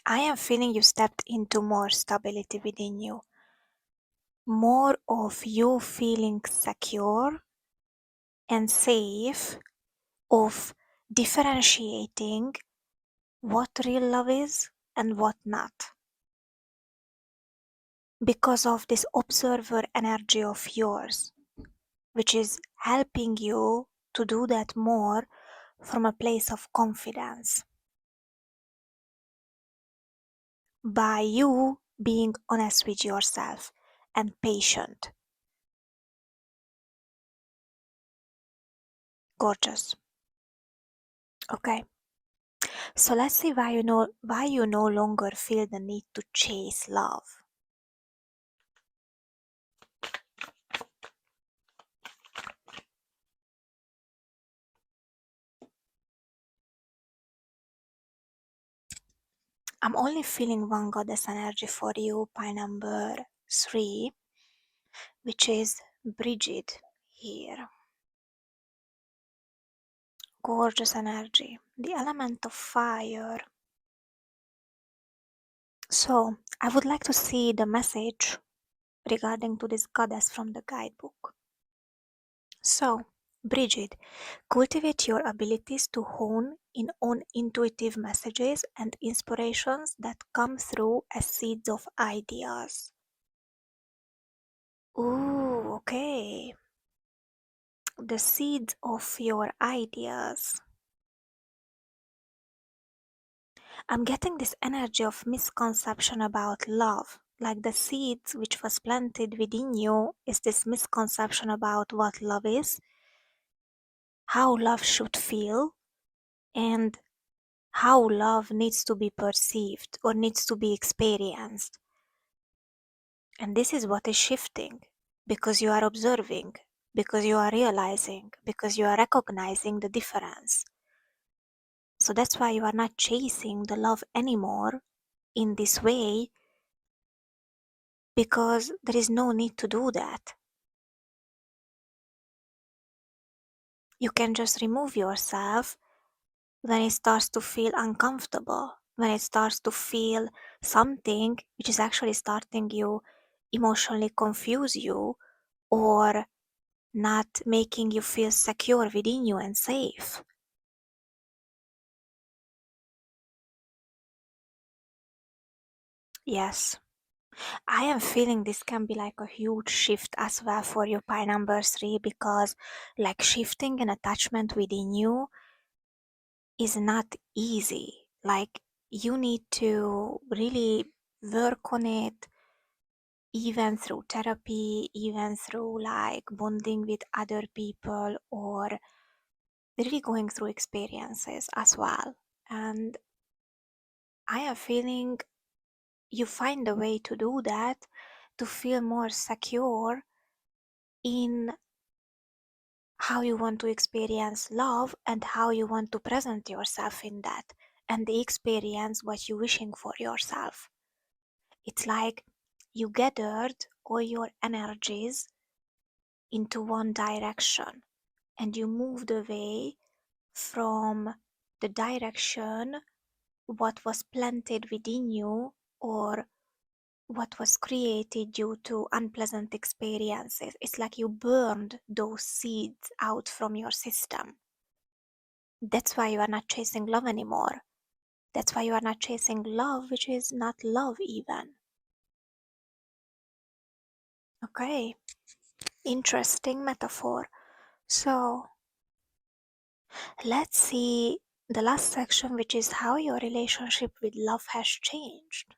I am feeling you stepped into more stability within you, more of you feeling secure and safe, of differentiating what real love is and what not, because of this observer energy of yours, which is helping you to do that more from a place of confidence, by you being honest with yourself and patient. Gorgeous. Okay, so let's see why you no longer feel the need to chase love. I'm only feeling one goddess energy for you, pie number 3, which is Bridget here. Gorgeous energy, the element of fire. So I would like to see the message regarding to this goddess from the guidebook. So, Bridget, cultivate your abilities to hone in on intuitive messages and inspirations that come through as seeds of ideas. Ooh, okay. The seeds of your ideas. I'm getting this energy of misconception about love. Like the seeds which was planted within you is this misconception about what love is, how love should feel, and how love needs to be perceived or needs to be experienced. And this is what is shifting because you are observing, because you are realizing, because you are recognizing the difference. So that's why you are not chasing the love anymore in this way, because there is no need to do that. You can just remove yourself when it starts to feel uncomfortable, when it starts to feel something which is actually starting you emotionally confuse you or not making you feel secure within you and safe. Yes, I am feeling this can be like a huge shift as well for you, pie number 3, because like shifting an attachment within you is not easy. Like you need to really work on it, even through therapy, even through like bonding with other people or really going through experiences as well. And I am feeling you find a way to do that, to feel more secure in how you want to experience love and how you want to present yourself in that and experience what you're wishing for yourself. It's like you gathered all your energies into one direction and you moved away from the direction what was planted within you or what was created due to unpleasant experiences. It's like you burned those seeds out from your system. That's why you are not chasing love anymore. That's why you are not chasing love, which is not love even. Okay, interesting metaphor. So let's see the last section, which is how your relationship with love has changed.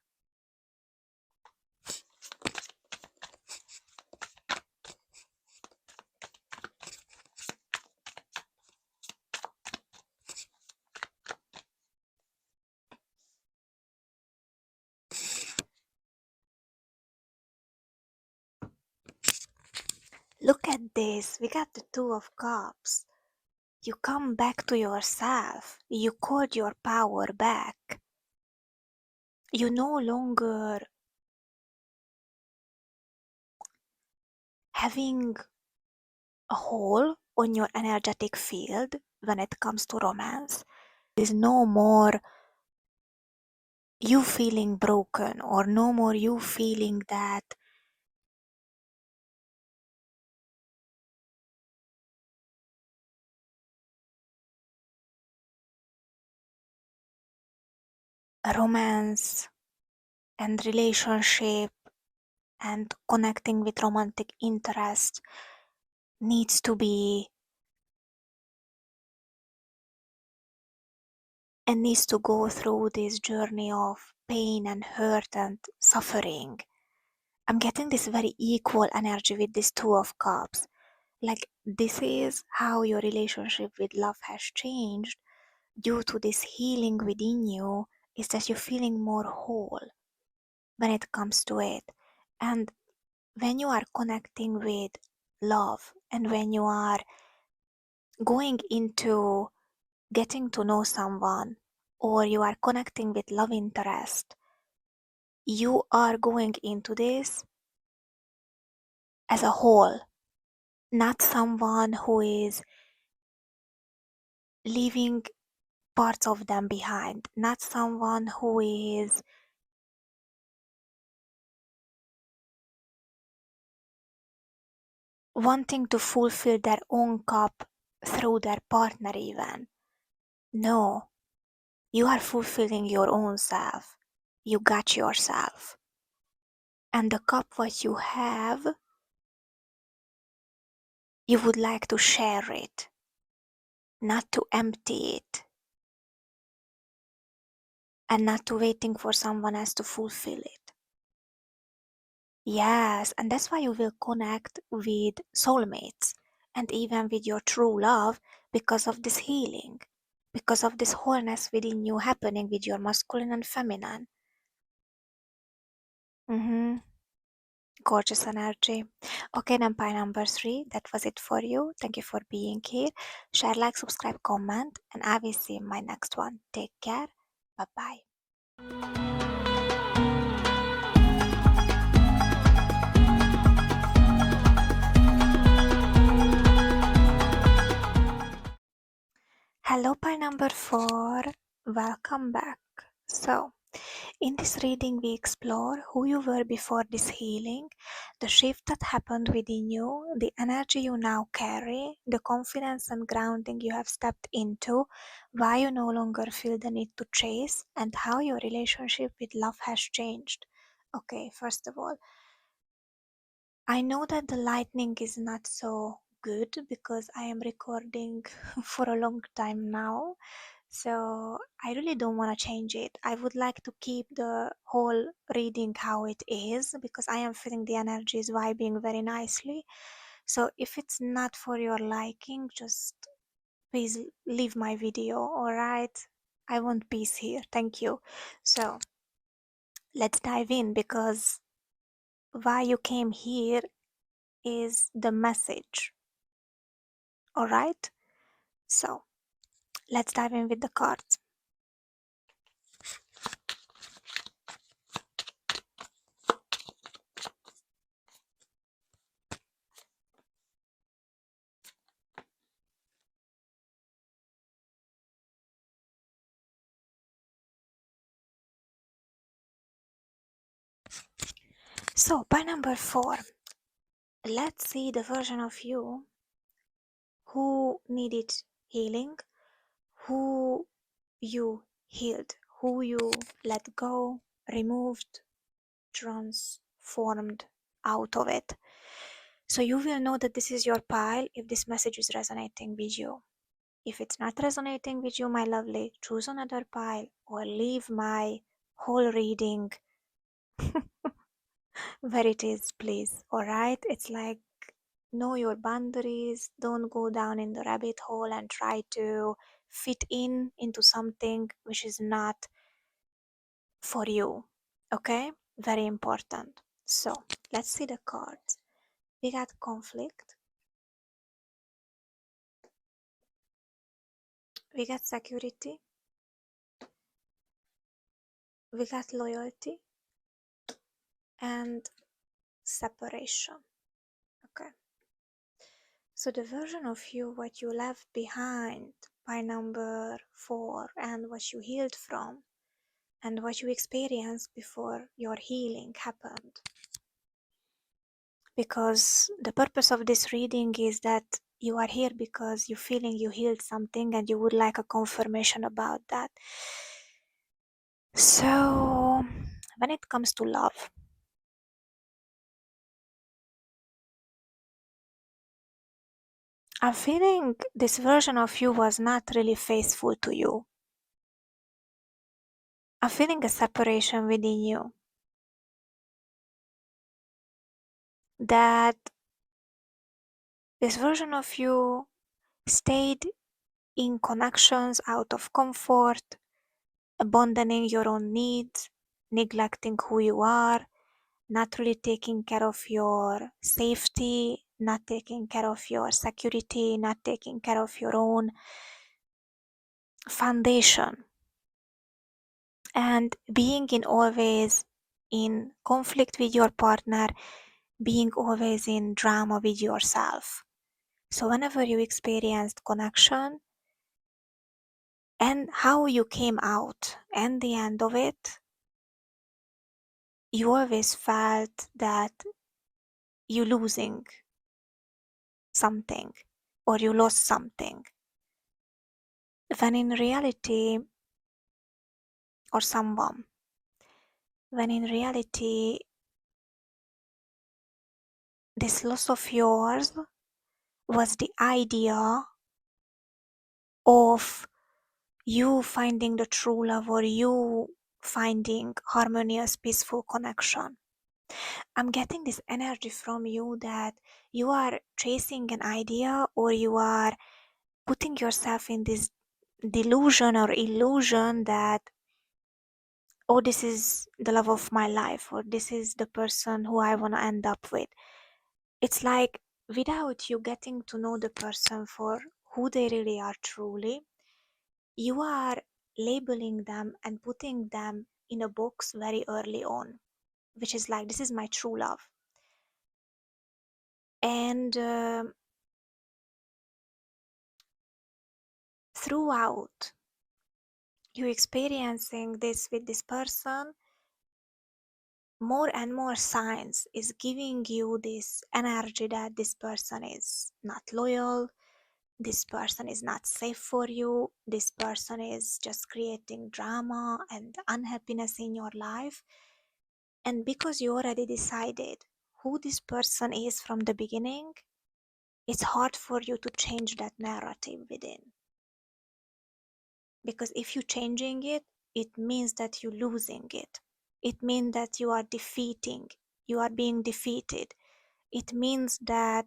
Look at this, we got the Two of Cups. You come back to yourself. You called your power back. You no longer having a hole on your energetic field when it comes to romance. There's no more you feeling broken or no more you feeling that romance and relationship and connecting with romantic interest needs to be and needs to go through this journey of pain and hurt and suffering. I'm getting this very equal energy with this Two of Cups. Like, this is how your relationship with love has changed due to this healing within you, is that you're feeling more whole when it comes to it. And when you are connecting with love and when you are going into getting to know someone or you are connecting with love interest, you are going into this as a whole, not someone who is leaving parts of them behind, not someone who is wanting to fulfill their own cup through their partner even. No, you are fulfilling your own self. You got yourself. And the cup what you have, you would like to share it, not to empty it, and not to waiting for someone else to fulfill it. Yes, and that's why you will connect with soulmates and even with your true love because of this healing, because of this wholeness within you happening with your masculine and feminine. Mm-hmm. Gorgeous energy. Okay, then pie number 3. That was it for you. Thank you for being here. Share, like, subscribe, comment, and I will see you in my next one. Take care. Bye bye. Hello, pie number 4. Welcome back. So, in this reading, we explore who you were before this healing, the shift that happened within you, the energy you now carry, the confidence and grounding you have stepped into, why you no longer feel the need to chase, and how your relationship with love has changed. Okay, first of all, I know that the lightning is not so good because I am recording for a long time now. So I really don't want to change it. I would like to keep the whole reading how it is because I am feeling the energies vibing very nicely. So if it's not for your liking, just please leave my video, alright? I want peace here. Thank you. So let's dive in because why you came here is the message. Alright? So let's dive in with the cards. So, by number 4, let's see the version of you who needed healing, who you healed, who you let go, removed, transformed out of it. So you will know that this is your pile if this message is resonating with you. If it's not resonating with you, my lovely, choose another pile or leave my whole reading where it is, please. Alright? It's like, know your boundaries. Don't go down in the rabbit hole and try to fit into something which is not for you. Okay? Very important. So let's see the cards. We got conflict, we got security, we got loyalty, and separation. Okay. So the version of you, what you left behind by number 4, and what you healed from, and what you experienced before your healing happened. Because the purpose of this reading is that you are here because you're feeling you healed something and you would like a confirmation about that. So when it comes to love, I'm feeling this version of you was not really faithful to you. I'm feeling a separation within you. That this version of you stayed in connections out of comfort, abandoning your own needs, neglecting who you are, not really taking care of your safety, not taking care of your security, not taking care of your own foundation, and being in always in conflict with your partner, being always in drama with yourself. So whenever you experienced connection and how you came out and the end of it, you always felt that you losing something or you lost something. When in reality, or someone, when in reality, this loss of yours was the idea of you finding the true love or you finding harmonious, peaceful connection. I'm getting this energy from you that you are chasing an idea or you are putting yourself in this delusion or illusion that, oh, this is the love of my life or this is the person who I want to end up with. It's like without you getting to know the person for who they really are truly, you are labeling them and putting them in a box very early on, which is like, this is my true love. And throughout you experiencing this with this person, more and more signs is giving you this energy that this person is not loyal, this person is not safe for you, this person is just creating drama and unhappiness in your life. And because you already decided who this person is from the beginning, it's hard for you to change that narrative within. Because if you're changing it, it means that you're losing it. It means that you are defeating, you are being defeated. It means that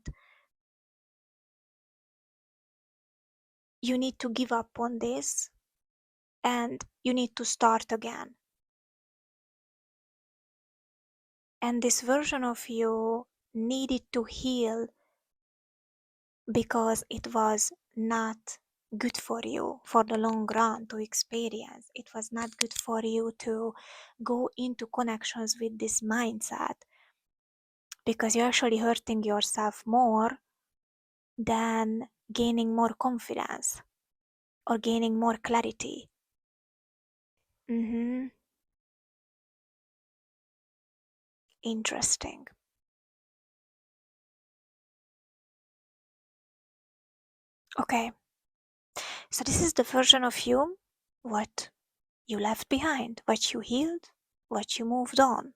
you need to give up on this and you need to start again. And this version of you needed to heal because it was not good for you for the long run to experience. It was not good for you to go into connections with this mindset because you're actually hurting yourself more than gaining more confidence or gaining more clarity. interesting. Okay, so this is the version of you, what you left behind, what you healed, what you moved on.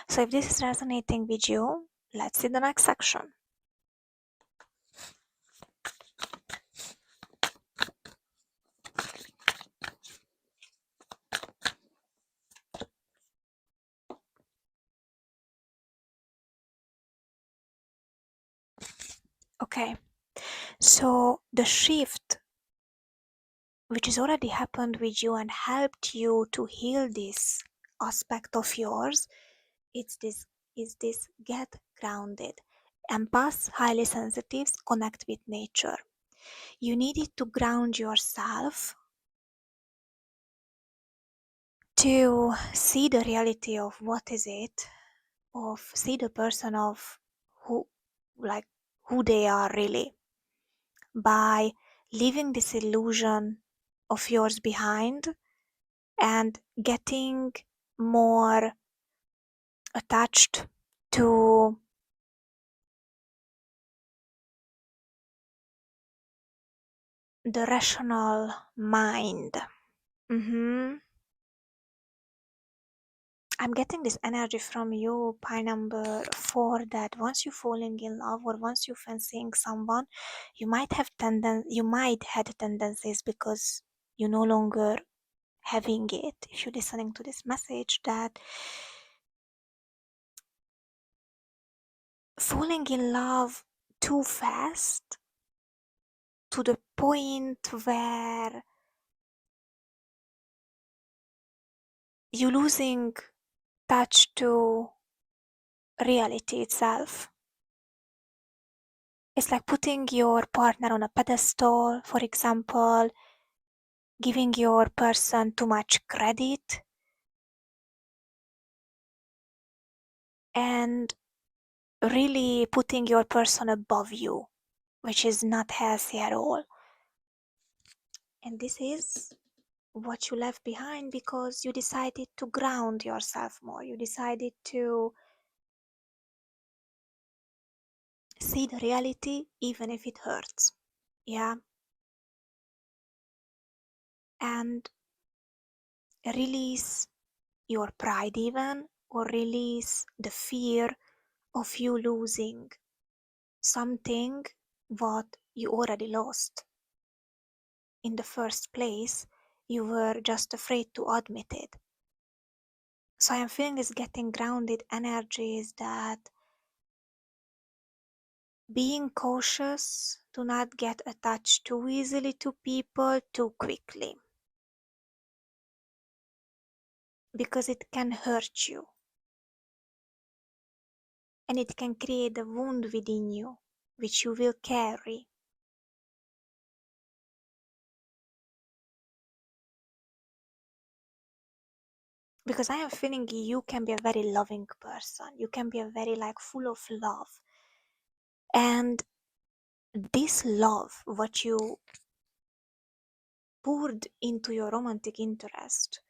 So if this is resonating with you, let's see the next section. Okay, so the shift which has already happened with you and helped you to heal this aspect of yours, it's this is this get grounded. Empaths, highly sensitives, connect with nature. You needed to ground yourself to see the reality of what is it, of see the person of who, like who they are really, by leaving this illusion of yours behind and getting more attached to the rational mind. I'm getting this energy from you, pie number 4, that once you're falling in love or once you're fancying someone, you might had tendencies because you're no longer having it. If you're listening to this message, that falling in love too fast to the point where you're losing touch to reality itself. It's like putting your partner on a pedestal, for example, giving your person too much credit, and really putting your person above you, which is not healthy at all. And this is what you left behind because you decided to ground yourself more. You decided to see the reality even if it hurts. Yeah. And release your pride even, or release the fear of you losing something what you already lost. In the first place, you were just afraid to admit it. So I am feeling this getting grounded energies, that being cautious, to not get attached too easily to people too quickly, because it can hurt you and it can create a wound within you which you will carry. Because I am feeling you can be a very loving person, you can be a very full of love, and this love what you poured into your romantic interest,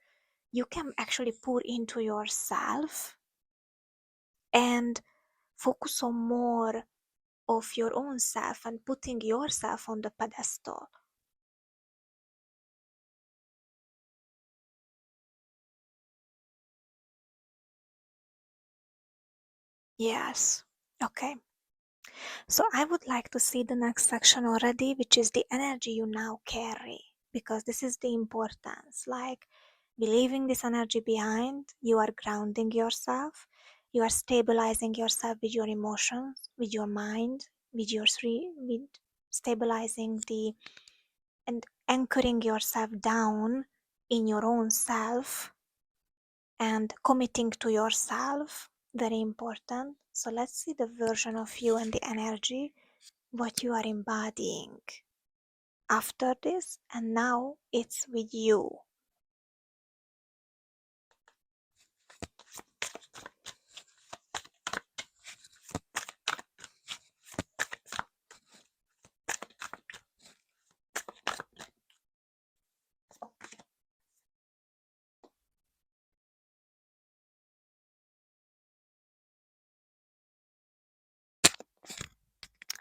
you can actually pour into yourself and focus on more of your own self and putting yourself on the pedestal. Yes. Okay. So I would like to see the next section already, which is the energy you now carry, because this is the importance. Like, believing this energy behind, you are grounding yourself, you are stabilizing yourself with your emotions, with your mind, with stabilizing the and anchoring yourself down in your own self and committing to yourself. Very important. So let's see the version of you and the energy what you are embodying after this, and now it's with you.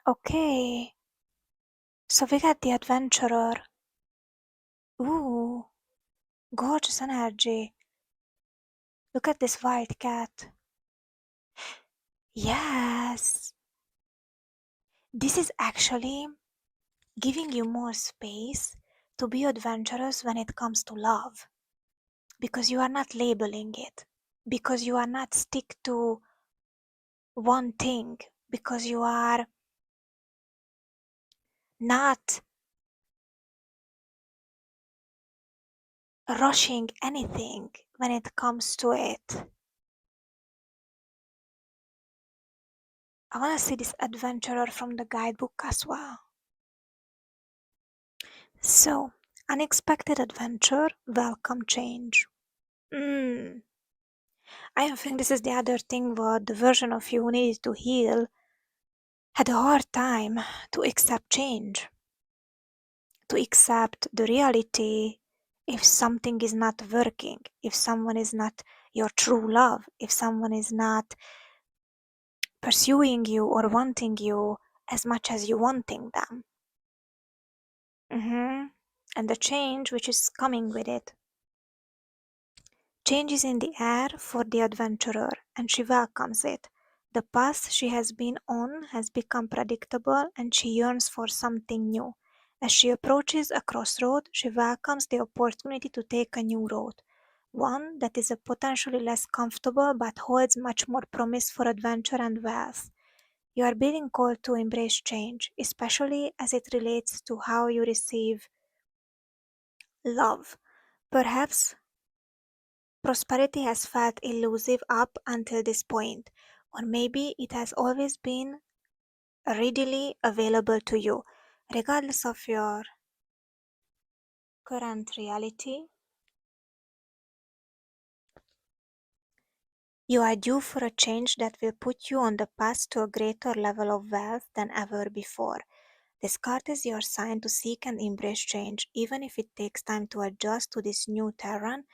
Okay, so we got the adventurer. Ooh, gorgeous energy. Look at this white cat. Yes, this is actually giving you more space to be adventurous when it comes to love, because you are not labeling it, because you are not stick to one thing, because you are not rushing anything when it comes to it. I want to see this adventurer from the guidebook as well. So, unexpected adventure, welcome change. I think this is the other thing what the version of you who needed to heal had a hard time to accept change, to accept the reality if something is not working, if someone is not your true love, if someone is not pursuing you or wanting you as much as you wanting them. And the change which is coming with it. Change is in the air for the adventurer, and she welcomes it. The path she has been on has become predictable, and she yearns for something new. As she approaches a crossroad, she welcomes the opportunity to take a new road, one that is potentially less comfortable but holds much more promise for adventure and wealth. You are being called to embrace change, especially as it relates to how you receive love. Perhaps prosperity has felt elusive up until this point, or maybe it has always been readily available to you, regardless of your current reality. You are due for a change that will put you on the path to a greater level of wealth than ever before. This card is your sign to seek and embrace change, even if it takes time to adjust to this new terrain.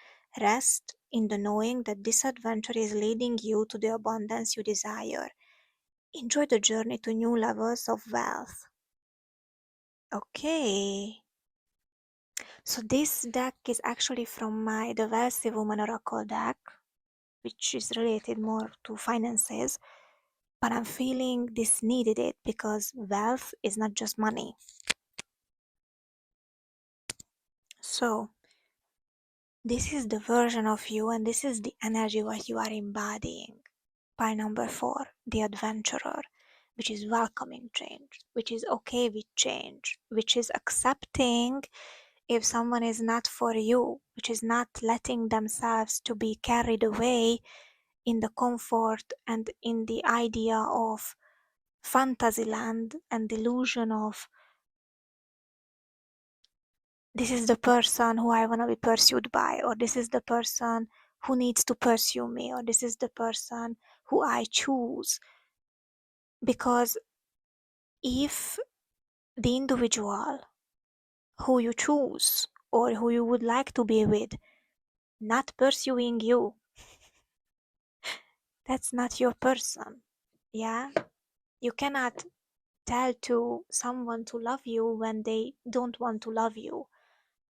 Rest in the knowing that this adventure is leading you to the abundance you desire. Enjoy the journey to new levels of wealth. Okay. So this deck is actually from my The Wealthy Woman Oracle deck, which is related more to finances. But I'm feeling this needed it because wealth is not just money. So this is the version of you and this is the energy what you are embodying. Pile number 4, the adventurer, which is welcoming change, which is okay with change, which is accepting if someone is not for you, which is not letting themselves to be carried away in the comfort and in the idea of fantasyland and delusion of this is the person who I want to be pursued by, or this is the person who needs to pursue me, or this is the person who I choose. Because if the individual who you choose or who you would like to be with not pursuing you, that's not your person. Yeah, you cannot tell to someone to love you when they don't want to love you.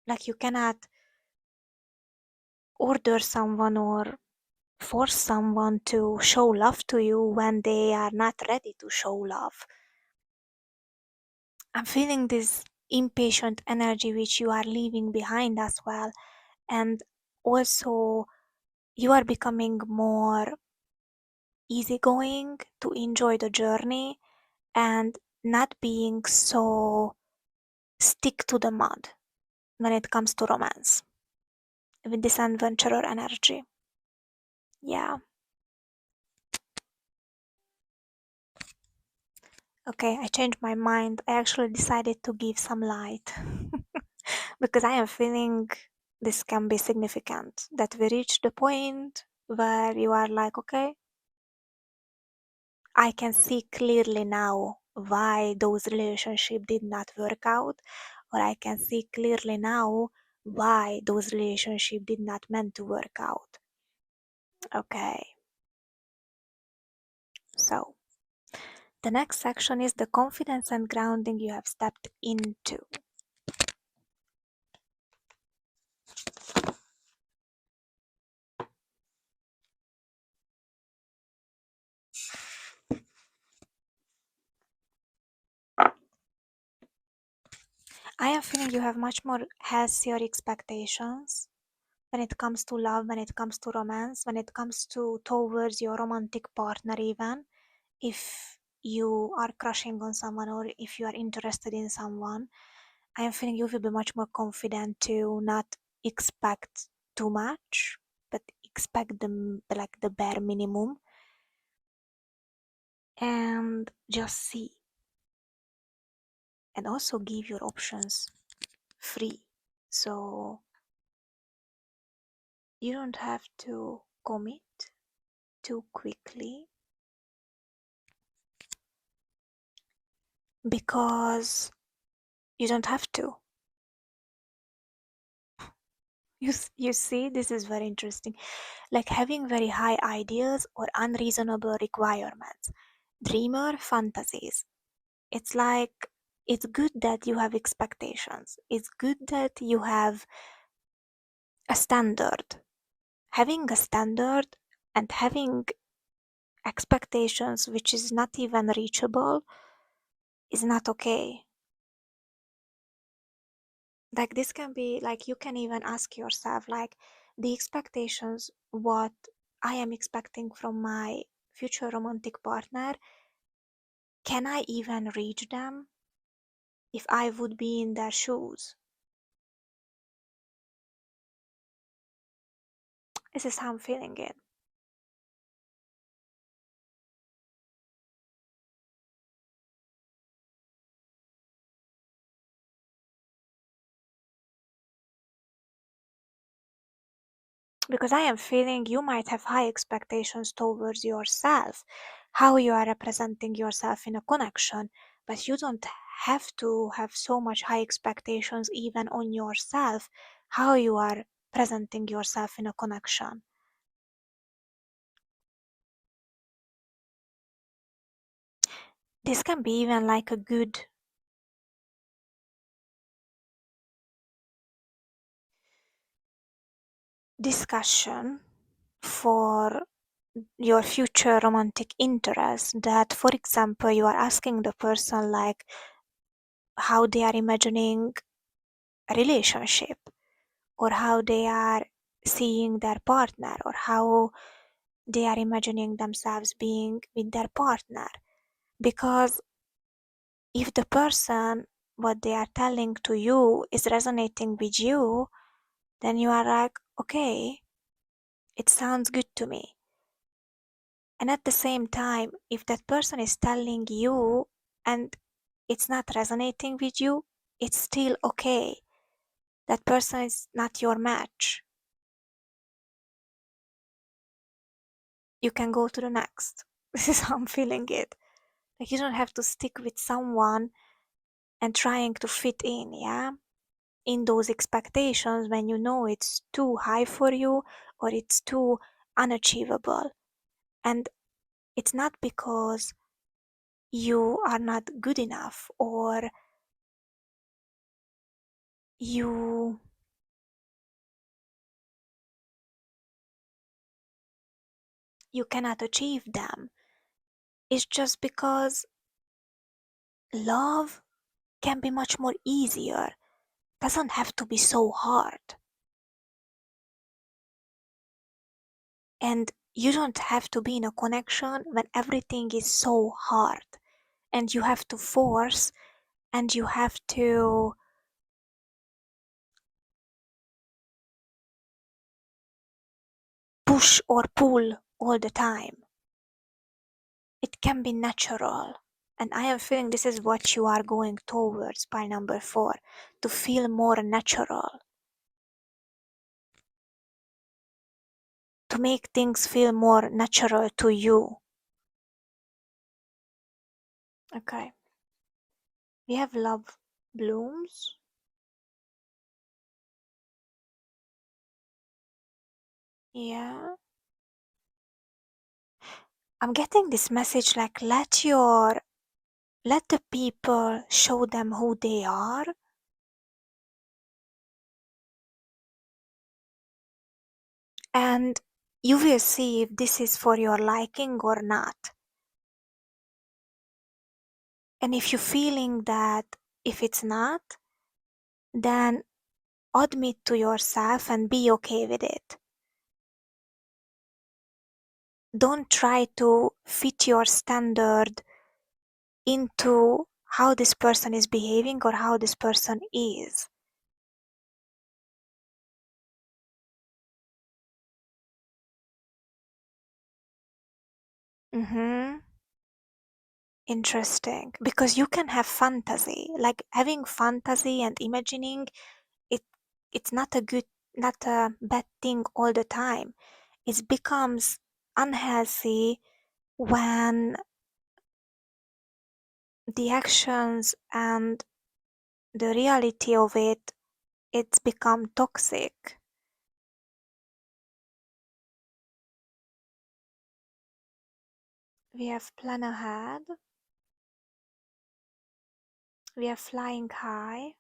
Like you cannot order someone or force someone to show love to you when they are not ready to show love. I'm feeling this impatient energy which you are leaving behind as well, and also you are becoming more easygoing to enjoy the journey and not being so stick to the mud when it comes to romance with this adventurer energy. Yeah. Okay, I changed my mind. I actually decided to give some light because I am feeling this can be significant that we reach the point where you are like, okay, I can see clearly now why those relationships did not work out, or I can see clearly now why those relationships did not meant to work out. Okay, so The next section is the confidence and grounding you have stepped into. I am feeling you have much more healthier expectations when it comes to love, when it comes to romance, when it comes to towards your romantic partner even. If you are crushing on someone or if you are interested in someone, I am feeling you will be much more confident to not expect too much, but expect the bare minimum and just see. And also give your options free. So you don't have to commit too quickly because you don't have to. You see, this is very interesting. Like having very high ideas or unreasonable requirements, dreamer fantasies. It's like it's good that you have expectations. It's good that you have a standard. Having a standard and having expectations which is not even reachable is not okay. Like this can be like you can even ask yourself like the expectations what I am expecting from my future romantic partner, can I even reach them if I would be in their shoes? This is how I'm feeling it. Because I am feeling you might have high expectations towards yourself, how you are representing yourself in a connection, but you don't have to have so much high expectations even on yourself, how you are presenting yourself in a connection. This can be even like a good discussion for your future romantic interest, that for example you are asking the person like how they are imagining a relationship or how they are seeing their partner or how they are imagining themselves being with their partner. Because if the person what they are telling to you is resonating with you, then you are like, okay, it sounds good to me. And at the same time, if that person is telling you and it's not resonating with you, it's still okay. That person is not your match. You can go to the next. This is how I'm feeling it. Like you don't have to stick with someone and trying to fit in, yeah? In those expectations when you know it's too high for you or it's too unachievable. And it's not because you are not good enough or you you cannot achieve them. It's just because love can be much more easier. Doesn't have to be so hard. And you don't have to be in a connection when everything is so hard and you have to force and you have to push or pull all the time. It can be natural. And I am feeling this is what you are going towards by number 4, to feel more natural, to make things feel more natural to you. Okay. We have love blooms. Yeah. I'm getting this message like let your Let the people show them who they are. And you will see if this is for your liking or not. And if you're feeling that if it's not, then admit to yourself and be okay with it. Don't try to fit your standard into how this person is behaving or how this person is. Interesting. Because you can have fantasy. Like having fantasy and imagining it, it's not a bad thing all the time. It becomes unhealthy when the actions and the reality of it's become toxic. We have plan ahead, we have flying high,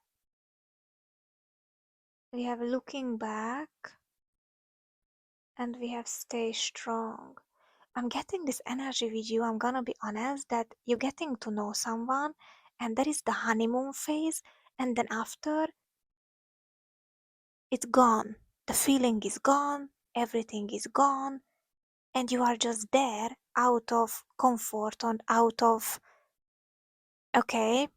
we have looking back, and we have stay strong. I'm getting this energy with you. I'm gonna be honest that you're getting to know someone, and there is the honeymoon phase, and then after it's gone. The feeling is gone, everything is gone, and you are just there out of comfort and out of, okay,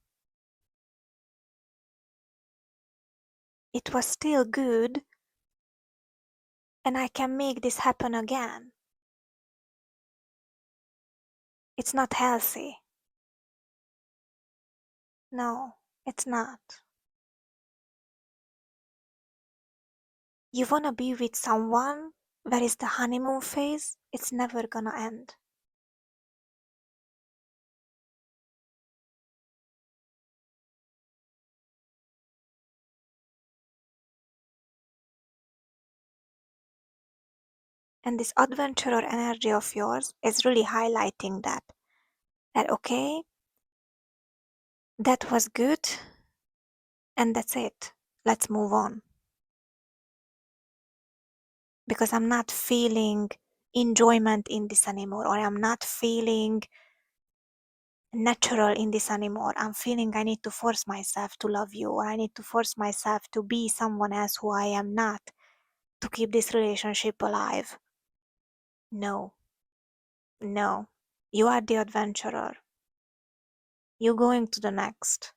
it was still good, and I can make this happen again. It's not healthy. No, it's not. You wanna be with someone where is the honeymoon phase, it's never gonna end. And this adventurer energy of yours is really highlighting that okay, that was good, and that's it. Let's move on. Because I'm not feeling enjoyment in this anymore, or I'm not feeling natural in this anymore. I'm feeling I need to force myself to love you, or I need to force myself to be someone else who I am not to keep this relationship alive. No, no. You are the adventurer. You're going to the next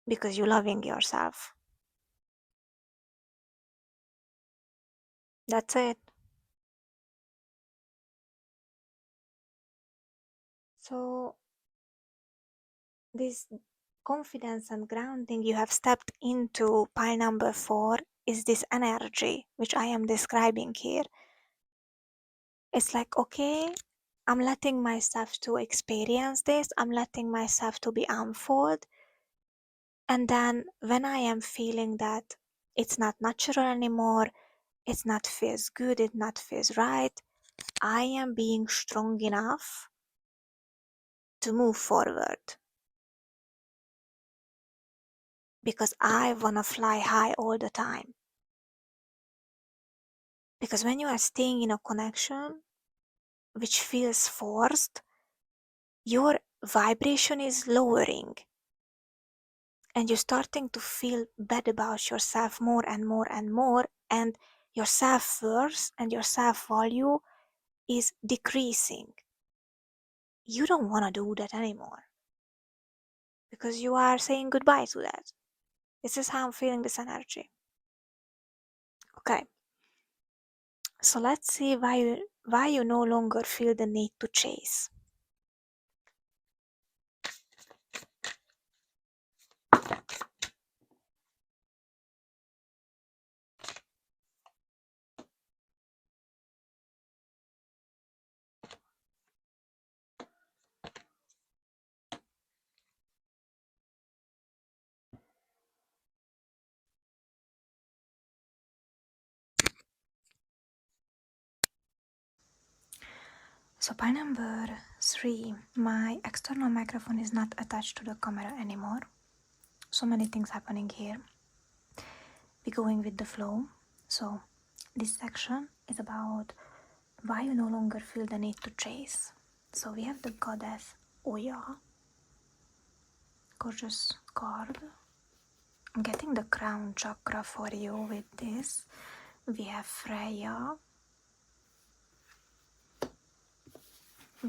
because you're loving yourself. That's it. So, this confidence and grounding you have stepped into pile number 4 is this energy which I am describing here. It's like, okay, I'm letting myself to experience this, I'm letting myself to be unfold. And then when I am feeling that it's not natural anymore, it's not feels good, it not feels right, I am being strong enough to move forward. Because I wanna fly high all the time. Because when you are staying in a connection which feels forced, your vibration is lowering. And you're starting to feel bad about yourself more and more and more, and your self-worth and your self-value is decreasing. You don't want to do that anymore because you are saying goodbye to that. This is how I'm feeling this energy. Okay, so let's see why you no longer feel the need to chase. So pile number 3. My external microphone is not attached to the camera anymore. So many things happening here. We're going with the flow. So this section is about why you no longer feel the need to chase. So we have the goddess Oya, gorgeous card. I'm getting the crown chakra for you with this. We have Freya.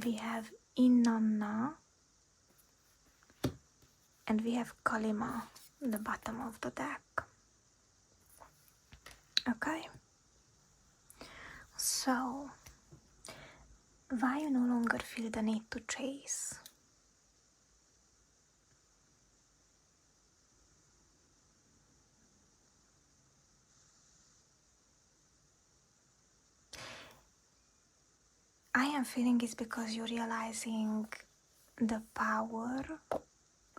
We have Inanna. And we have Kalima, the bottom of the deck. Okay. So, why you no longer feel the need to chase? I am feeling it's because you're realizing the power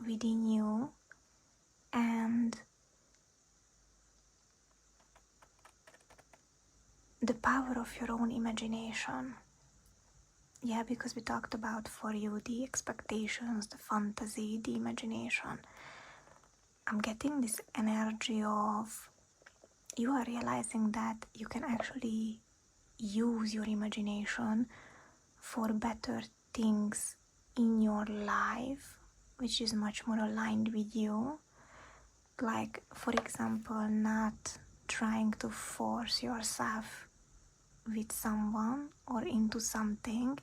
within you and the power of your own imagination. Yeah, because we talked about for you the expectations, the fantasy, the imagination. I'm getting this energy of you are realizing that you can actually use your imagination for better things in your life, which is much more aligned with you. Like, for example, not trying to force yourself with someone or into something,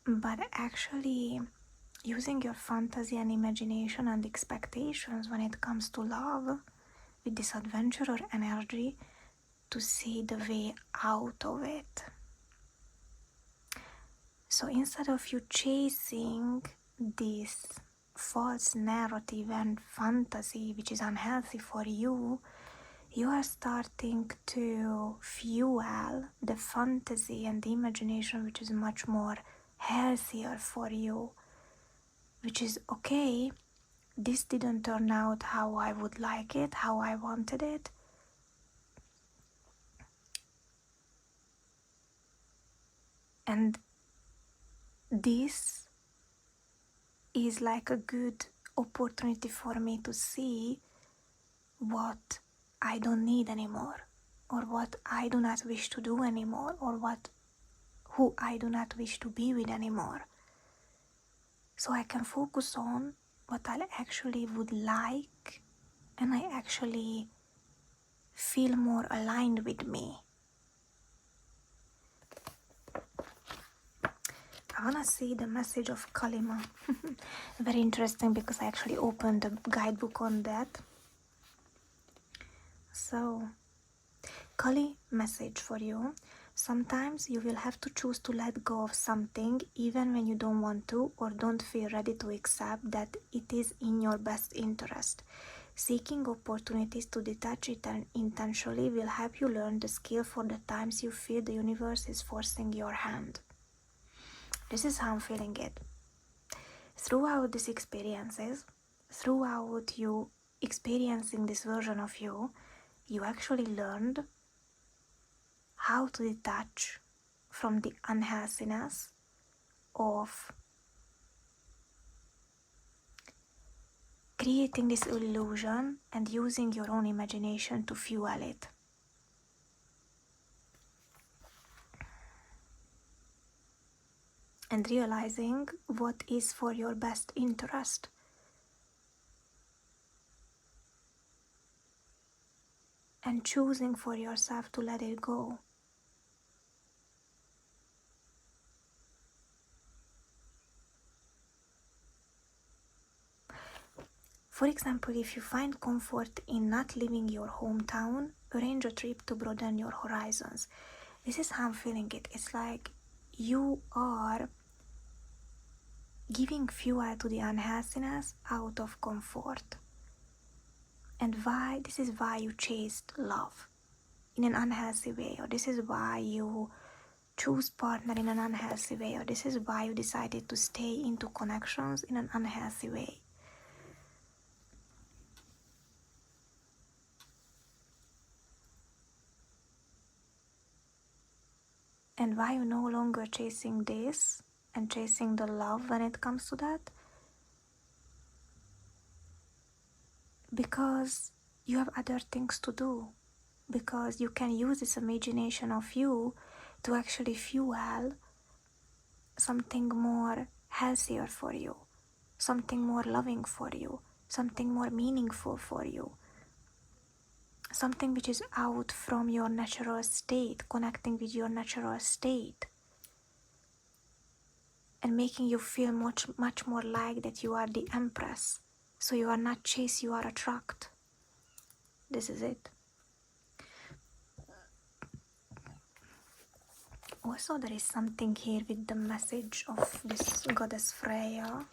but actually using your fantasy and imagination and expectations when it comes to love with this adventurer energy to see the way out of it. So instead of you chasing this false narrative and fantasy which is unhealthy for you, you are starting to fuel the fantasy and the imagination which is much more healthier for you, which is okay, this didn't turn out how I would like it, how I wanted it, and this is like a good opportunity for me to see what I don't need anymore, or what I do not wish to do anymore, or who I do not wish to be with anymore. So I can focus on what I actually would like, and I actually feel more aligned with me. I wanna see the message of Kalima. Very interesting because I actually opened a guidebook on that. So, Kali, message for you. Sometimes you will have to choose to let go of something even when you don't want to or don't feel ready to accept that it is in your best interest. Seeking opportunities to detach it intentionally will help you learn the skill for the times you feel the universe is forcing your hand. This is how I'm feeling it. Throughout these experiences, throughout you experiencing this version of you, you actually learned how to detach from the unhealthiness of creating this illusion and using your own imagination to fuel it. And realizing what is for your best interest. And choosing for yourself to let it go. For example, if you find comfort in not leaving your hometown, arrange a trip to broaden your horizons. This is how I'm feeling it. It's like you are giving fuel to the unhealthiness out of comfort. And this is why you chased love in an unhealthy way, or this is why you choose partner in an unhealthy way, or this is why you decided to stay into connections in an unhealthy way. And why you're no longer chasing this and chasing the love when it comes to that, because you have other things to do, because you can use this imagination of you to actually fuel something more healthier for you, something more loving for you, something more meaningful for you, something which is out from your natural state, connecting with your natural state, and making you feel much more like that you are the empress. So you are not chase, you are attract. This is it. Also, there is something here with the message of this goddess Freya.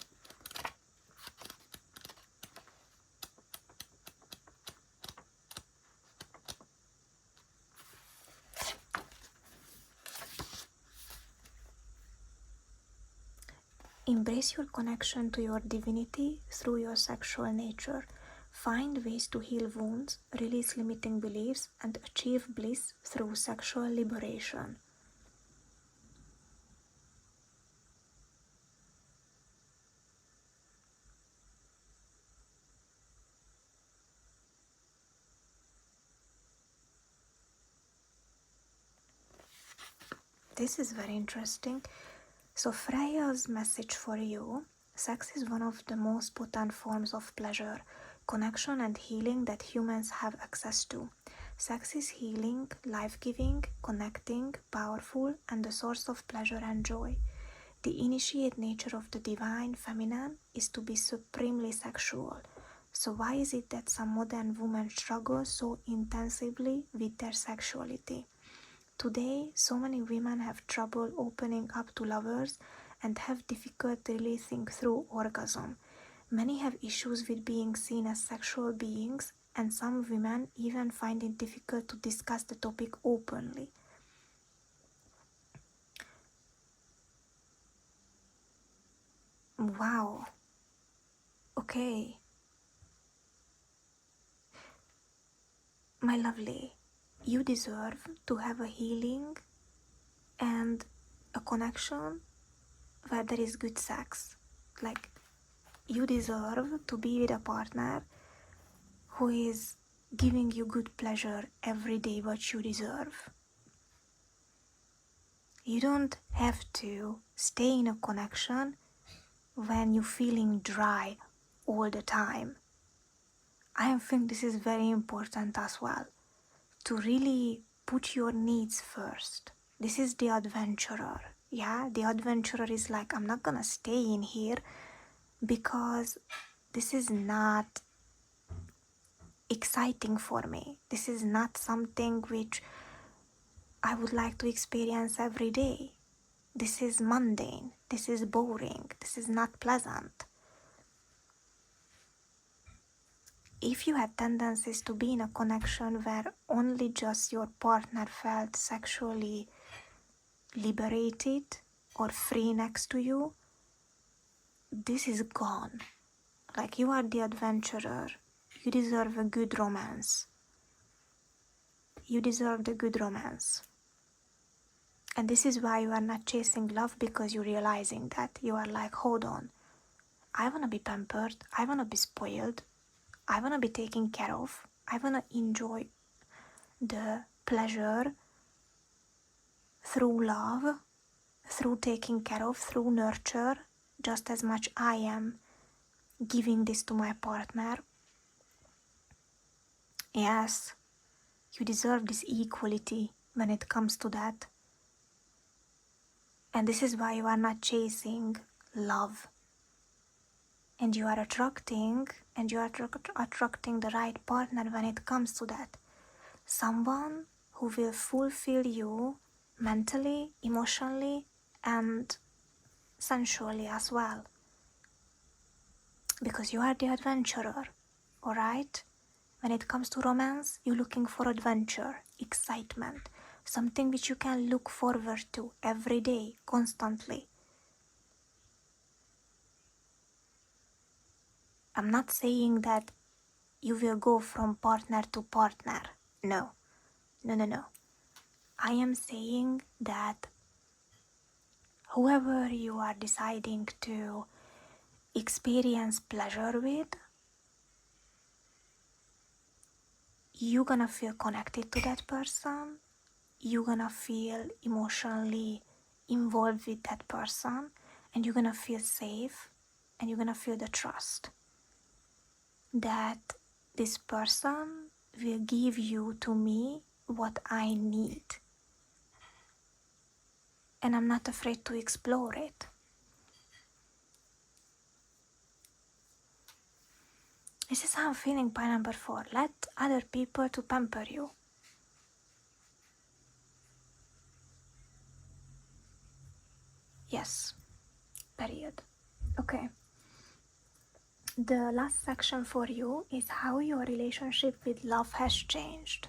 Embrace your connection to your divinity through your sexual nature. Find ways to heal wounds, release limiting beliefs, and achieve bliss through sexual liberation. This is very interesting. So Freya's message for you: sex is one of the most potent forms of pleasure, connection, and healing that humans have access to. Sex is healing, life-giving, connecting, powerful, and a source of pleasure and joy. The initiate nature of the divine feminine is to be supremely sexual. So why is it that some modern women struggle so intensively with their sexuality? Today, so many women have trouble opening up to lovers and have difficulty releasing through orgasm. Many have issues with being seen as sexual beings, and some women even find it difficult to discuss the topic openly. Wow. Okay. My lovely, you deserve to have a healing and a connection where there is good sex. Like, you deserve to be with a partner who is giving you good pleasure every day, what you deserve. You don't have to stay in a connection when you're feeling dry all the time. I think this is very important as well, to really put your needs first. This is the adventurer. Yeah, the adventurer is like, I'm not gonna stay in here because this is not exciting for me. This is not something which I would like to experience every day. This is mundane. This is boring. This is not pleasant. If you had tendencies to be in a connection where only just your partner felt sexually liberated or free next to you, this is gone. Like, you are the adventurer. You deserve a good romance. You deserve the good romance. And this is why you are not chasing love, because you're realizing that you are like, hold on, I want to be pampered, I want to be spoiled, I want to be taken care of, I want to enjoy the pleasure through love, through taking care of, through nurture, just as much I am giving this to my partner. Yes, you deserve this equality when it comes to that. And this is why you are not chasing love. And you are attracting the right partner when it comes to that. Someone who will fulfill you mentally, emotionally, and sensually as well. Because you are the adventurer, alright? When it comes to romance, you're looking for adventure, excitement, something which you can look forward to every day, constantly. I'm not saying that you will go from partner to partner. No. I am saying that whoever you are deciding to experience pleasure with, you're gonna feel connected to that person, you're gonna feel emotionally involved with that person, and you're gonna feel safe, and you're gonna feel the trust that this person will give you to me what I need, and I'm not afraid to explore it. This is how I'm feeling by number 4. Let other people to pamper you. Yes, period. Okay. The last section for you is how your relationship with love has changed.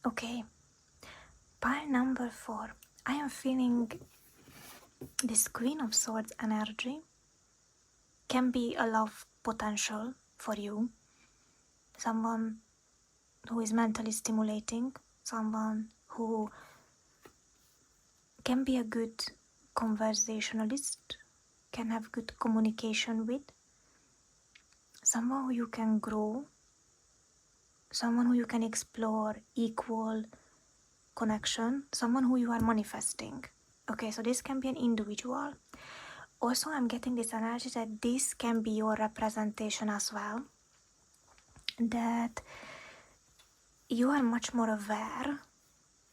Okay, pile number 4. I am feeling this Queen of Swords energy can be a love potential for you. Someone who is mentally stimulating, someone who can be a good conversationalist, can have good communication with, someone who you can grow, someone who you can explore equal connection, someone who you are manifesting. Okay, so this can be an individual. Also, I'm getting this energy that this can be your representation as well, that you are much more aware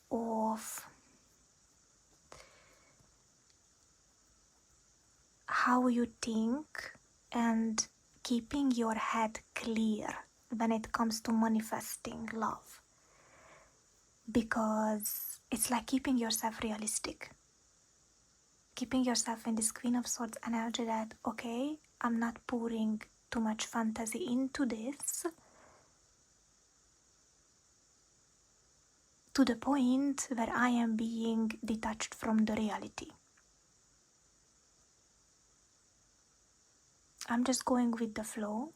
of how you think and keeping your head clear when it comes to manifesting love, because it's like keeping yourself realistic, keeping yourself in this Queen of Swords energy that, okay, I'm not pouring too much fantasy into this to the point where I am being detached from the reality. I'm just going with the flow,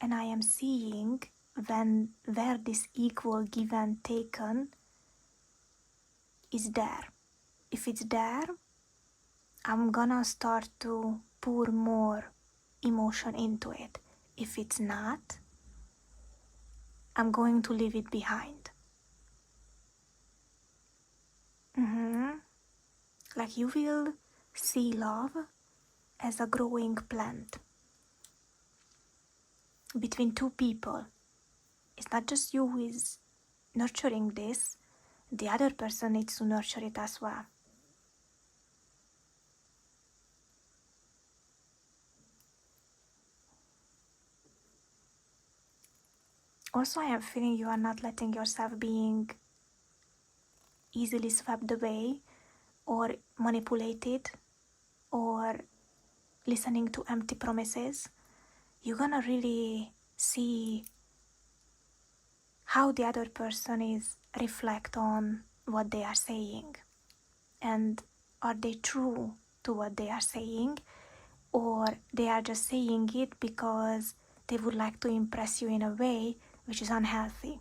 and I am seeing where this equal give and taken is there. If it's there, I'm gonna start to pour more emotion into it. If it's not, I'm going to leave it behind. Like you will see love as a growing plant between two people. It's not just you who is nurturing this, the other person needs to nurture it as well. Also, I am feeling you are not letting yourself being easily swept away or manipulated or listening to empty promises. You're gonna really see how the other person is reflect on what they are saying, and are they true to what they are saying, or they are just saying it because they would like to impress you in a way which is unhealthy.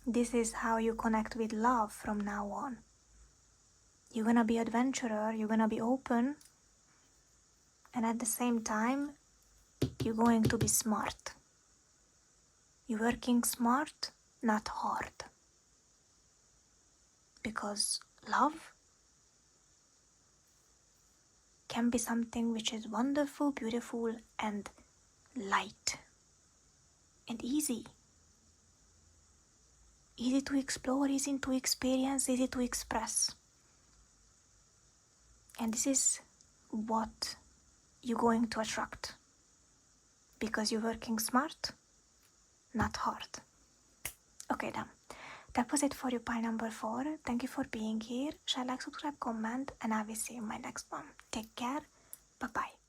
This is how you connect with love from now on. You're gonna be adventurer, you're gonna be open, and at the same time you're going to be smart. You're working smart, not hard, because love can be something which is wonderful, beautiful, and light and easy to explore, easy to experience, easy to express. And this is what you're going to attract, because you're working smart, not hard. Okay, then. That was it for you, pile number 4. Thank you for being here. Share, like, subscribe, comment, and I will see you in my next one. Take care. Bye-bye.